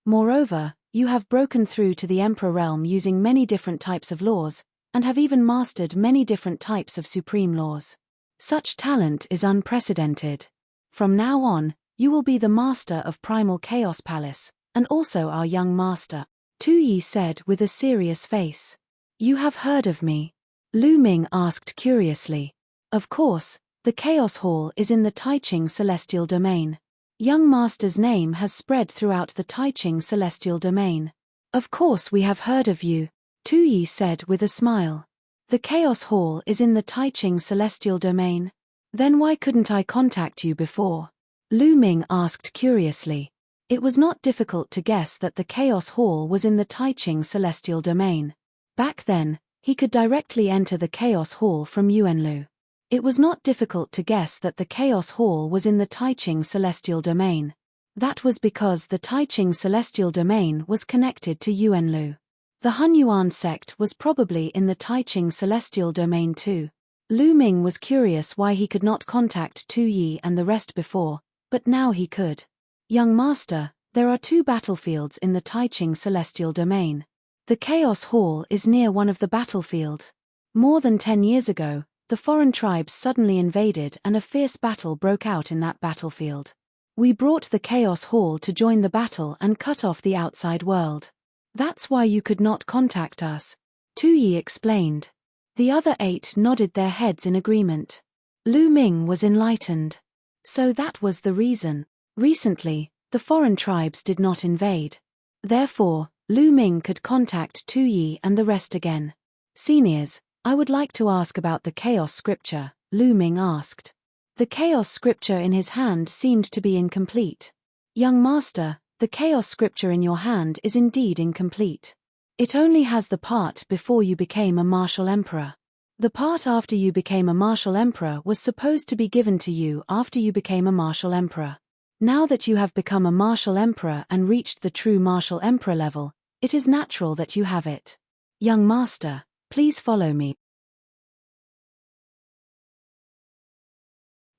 Speaker 1: Moreover, you have broken through to the Emperor realm using many different types of laws, and have even mastered many different types of supreme laws. Such talent is unprecedented. From now on, you will be the master of Primal Chaos Palace, and also our young master, Tu Yi said with a serious face. You have heard of me? Lu Ming asked curiously. Of course, the Chaos Hall is in the Taiching Celestial Domain. Young Master's name has spread throughout the Taiching Celestial Domain. Of course we have heard of you, Tu Yi said with a smile. The Chaos Hall is in the Taiching Celestial Domain. Then why couldn't I contact you before? Lu Ming asked curiously. It was not difficult to guess that the Chaos Hall was in the Taiching Celestial Domain. Back then, he could directly enter the Chaos Hall from Yuanlu. It was not difficult to guess that the Chaos Hall was in the Taiching Celestial Domain. That was because the Taiching Celestial Domain was connected to Yuanlu. The Hunyuan sect was probably in the Taiching Celestial Domain too. Lu Ming was curious why he could not contact Tu Yi and the rest before, but now he could. Young Master, there are 2 battlefields in the Taiching Celestial Domain. The Chaos Hall is near one of the battlefields. More than 10 years ago, the foreign tribes suddenly invaded and a fierce battle broke out in that battlefield. We brought the Chaos Hall to join the battle and cut off the outside world. That's why you could not contact us, Tu Yi explained. The other 8 nodded their heads in agreement. Lu Ming was enlightened. So that was the reason. Recently, the foreign tribes did not invade. Therefore, Lu Ming could contact Tu Yi and the rest again. Seniors, I would like to ask about the chaos scripture, Lu Ming asked. The chaos scripture in his hand seemed to be incomplete. Young master, the chaos scripture in your hand is indeed incomplete. It only has the part before you became a martial emperor. The part after you became a martial emperor was supposed to be given to you after you became a martial emperor. Now that you have become a martial emperor and reached the true martial emperor level, it is natural that you have it. Young master, please follow me.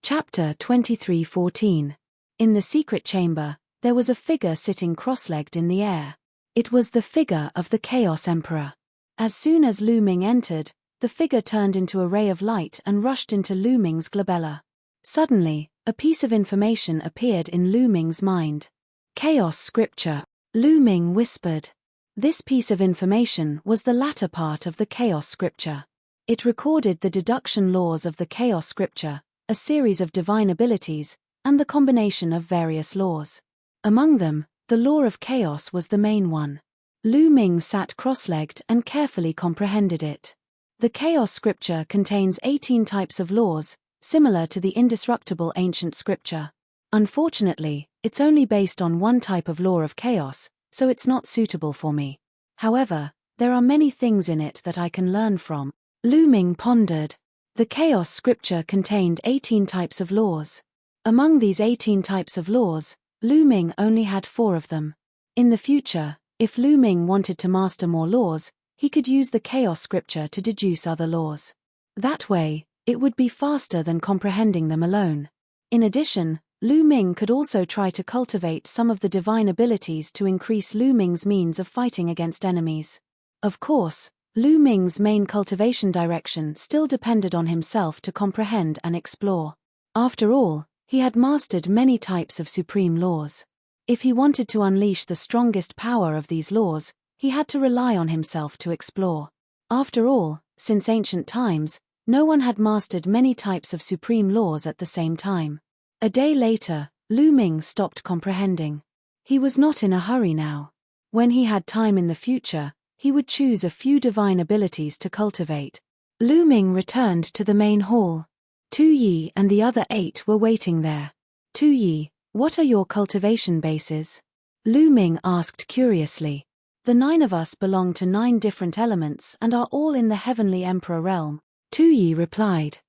Speaker 1: Chapter 23:14. In the secret chamber, there was a figure sitting cross-legged in the air. It was the figure of the Chaos Emperor. As soon as Lu Ming entered, the figure turned into a ray of light and rushed into Lu Ming's glabella. Suddenly, a piece of information appeared in Lu Ming's mind. Chaos scripture, Lu Ming whispered. This piece of information was the latter part of the chaos scripture. It recorded the deduction laws of the chaos scripture, a series of divine abilities, and the combination of various laws. Among them, the law of chaos was the main one. Lu Ming sat cross-legged and carefully comprehended it. The chaos scripture contains 18 types of laws, similar to the indestructible ancient scripture. Unfortunately, it's only based on one type of law of chaos, so it's not suitable for me. However, there are many things in it that I can learn from. Lu Ming pondered. The chaos scripture contained 18 types of laws. Among these 18 types of laws, Lu Ming only had 4 of them. In the future, if Lu Ming wanted to master more laws, he could use the chaos scripture to deduce other laws. That way, it would be faster than comprehending them alone. In addition, Lu Ming could also try to cultivate some of the divine abilities to increase Lu Ming's means of fighting against enemies. Of course, Lu Ming's main cultivation direction still depended on himself to comprehend and explore. After all, he had mastered many types of supreme laws. If he wanted to unleash the strongest power of these laws, he had to rely on himself to explore. After all, since ancient times, no one had mastered many types of supreme laws at the same time. A day later, Lu Ming stopped comprehending. He was not in a hurry now. When he had time in the future, he would choose a few divine abilities to cultivate. Lu Ming returned to the main hall. Tu Yi and the other 8 were waiting there. Tu Yi, what are your cultivation bases? Lu Ming asked curiously. The 9 of us belong to 9 different elements and are all in the Heavenly Emperor realm. Tu Yi replied.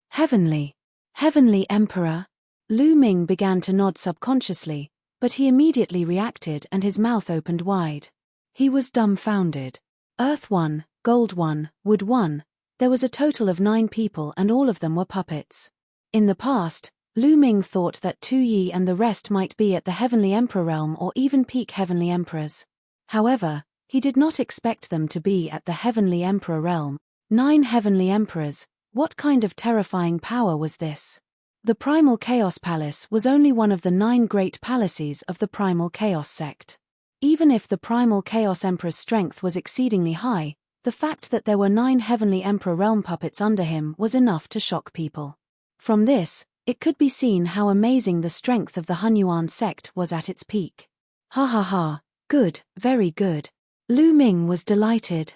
Speaker 1: Heavenly. Heavenly Emperor? Lu Ming began to nod subconsciously, but he immediately reacted and his mouth opened wide. He was dumbfounded. Earth 1, Gold 1, Wood 1. There was a total of 9 people and all of them were puppets. In the past, Lu Ming thought that Tu Yi and the rest might be at the Heavenly Emperor realm or even peak Heavenly Emperors. However, he did not expect them to be at the Heavenly Emperor realm. 9 Heavenly Emperors, what kind of terrifying power was this? The Primal Chaos Palace was only one of the 9 great palaces of the Primal Chaos sect. Even if the Primal Chaos Emperor's strength was exceedingly high, the fact that there were 9 Heavenly Emperor realm puppets under him was enough to shock people. From this, it could be seen how amazing the strength of the Hunyuan sect was at its peak. Ha ha ha, good, very good. Lu Ming was delighted.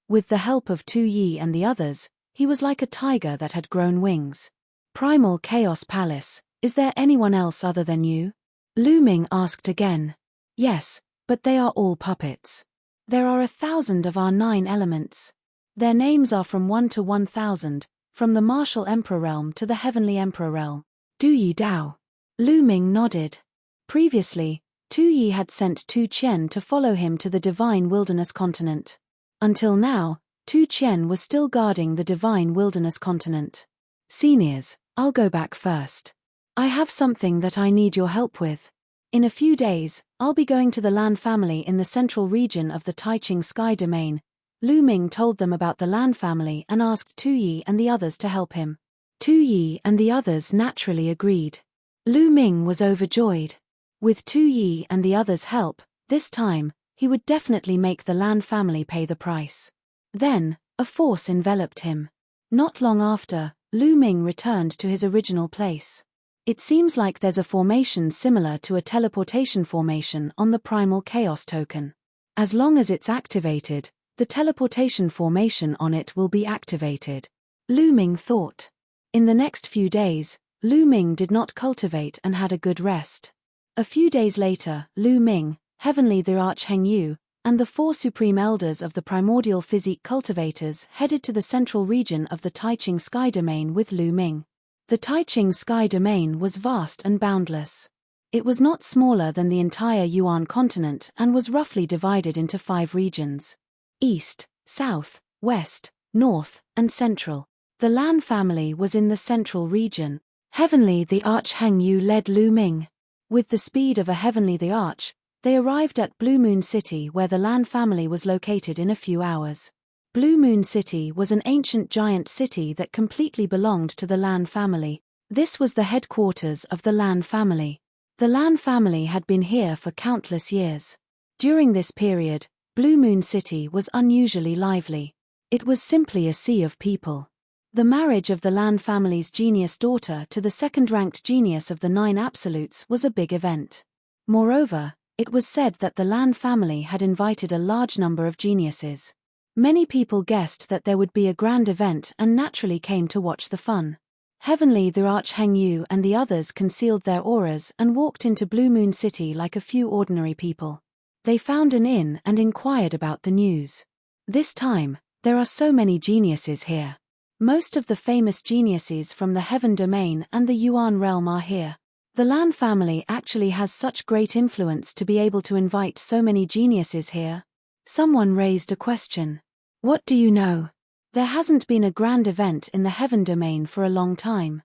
Speaker 1: With the help of Tu Yi and the others, he was like a tiger that had grown wings. Primal Chaos Palace, is there anyone else other than you? Lu Ming asked again. Yes, but they are all puppets. There are 1,000 of our 9 elements. Their names are from 1 to 1,000, from the Martial Emperor realm to the Heavenly Emperor realm. Du Yi Dao. Lu Ming nodded. Previously, Tu Yi had sent Tu Qian to follow him to the Divine Wilderness Continent. Until now, Tu Qian was still guarding the Divine Wilderness Continent. Seniors, I'll go back first. I have something that I need your help with. In a few days, I'll be going to the Lan family in the central region of the Taiching Sky Domain. Lu Ming told them about the Lan family and asked Tu Yi and the others to help him. Tu Yi and the others naturally agreed. Lu Ming was overjoyed. With Tu Yi and the others' help, this time, he would definitely make the Lan family pay the price. Then, a force enveloped him. Not long after, Lu Ming returned to his original place. It seems like there's a formation similar to a teleportation formation on the primal chaos token. As long as it's activated, the teleportation formation on it will be activated. Lu Ming thought. In the next few days, Lu Ming did not cultivate and had a good rest. A few days later, Lu Ming, Heavenly the Archheng, and the 4 supreme elders of the primordial physique cultivators headed to the central region of the Taiching sky domain with Lu Ming. The Taiching sky domain was vast and boundless. It was not smaller than the entire Yuan continent and was roughly divided into 5 regions: East, South, West, North, and Central. The Lan family was in the central region. Heavenly the Archheng led Lu Ming. With the speed of a Heavenly the Arch, they arrived at Blue Moon City, where the Lan family was located, in a few hours. Blue Moon City was an ancient giant city that completely belonged to the Lan family. This was the headquarters of the Lan family. The Lan family had been here for countless years. During this period, Blue Moon City was unusually lively. It was simply a sea of people. The marriage of the Lan family's genius daughter to the second-ranked genius of the 9 absolutes was a big event. Moreover, it was said that the Lan family had invited a large number of geniuses. Many people guessed that there would be a grand event and naturally came to watch the fun. Heavenly the Archheng and the others concealed their auras and walked into Blue Moon City like a few ordinary people. They found an inn and inquired about the news. This time, there are so many geniuses here. Most of the famous geniuses from the Heaven domain and the Yuan realm are here. The Lan family actually has such great influence to be able to invite so many geniuses here. Someone raised a question. What do you know? There hasn't been a grand event in the Heaven domain for a long time.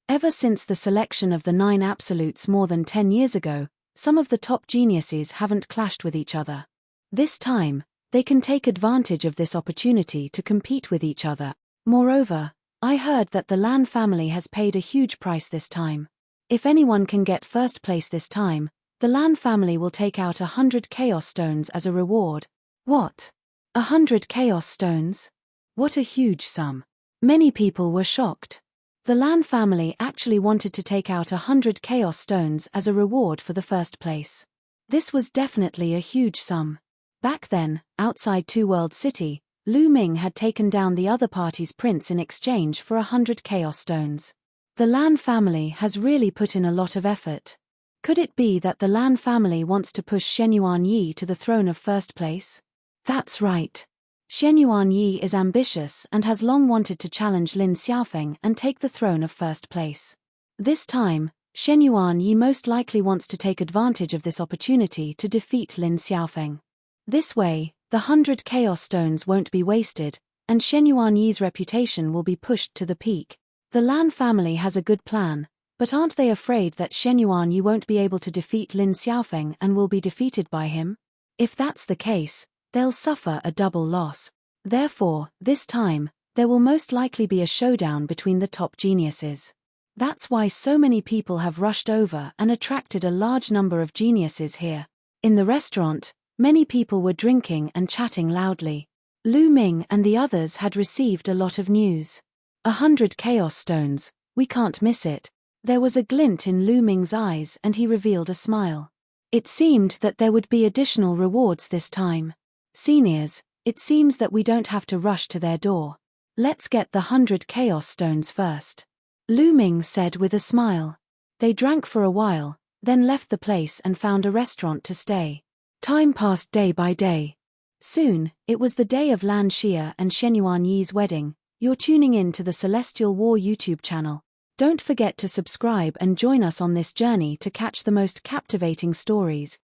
Speaker 1: Ever since the selection of the 9 absolutes more than 10 years ago, some of the top geniuses haven't clashed with each other. This time, they can take advantage of this opportunity to compete with each other. Moreover, I heard that the Lan family has paid a huge price this time. If anyone can get first place this time, the Lan family will take out 100 Chaos Stones as a reward. What? 100 Chaos Stones? What a huge sum. Many people were shocked. The Lan family actually wanted to take out 100 Chaos Stones as a reward for the first place. This was definitely a huge sum. Back then, outside Two World City, Lu Ming had taken down the other party's prince in exchange for 100 Chaos Stones. The Lan family has really put in a lot of effort. Could it be that the Lan family wants to push Shenyuan Yi to the throne of first place? That's right. Shenyuan Yi is ambitious and has long wanted to challenge Lin Xiaofeng and take the throne of first place. This time, Shenyuan Yi most likely wants to take advantage of this opportunity to defeat Lin Xiaofeng. This way, the 100 Chaos Stones won't be wasted, and Shenyuan Yi's reputation will be pushed to the peak. The Lan family has a good plan, but aren't they afraid that Shenyuan Yi won't be able to defeat Lin Xiaofeng and will be defeated by him? If that's the case, they'll suffer a double loss. Therefore, this time, there will most likely be a showdown between the top geniuses. That's why so many people have rushed over and attracted a large number of geniuses here. In the restaurant, many people were drinking and chatting loudly. Lu Ming and the others had received a lot of news. 100 Chaos Stones, we can't miss it. There was a glint in Lu Ming's eyes and he revealed a smile. It seemed that there would be additional rewards this time. Seniors, it seems that we don't have to rush to their door. Let's get the 100 Chaos Stones first. Lu Ming said with a smile. They drank for a while, then left the place and found a restaurant to stay. Time passed day by day. Soon, it was the day of Lan Xia and Shenyuan Yi's wedding. You're tuning in to the Celestial War YouTube channel. Don't forget to subscribe and join us on this journey to catch the most captivating stories.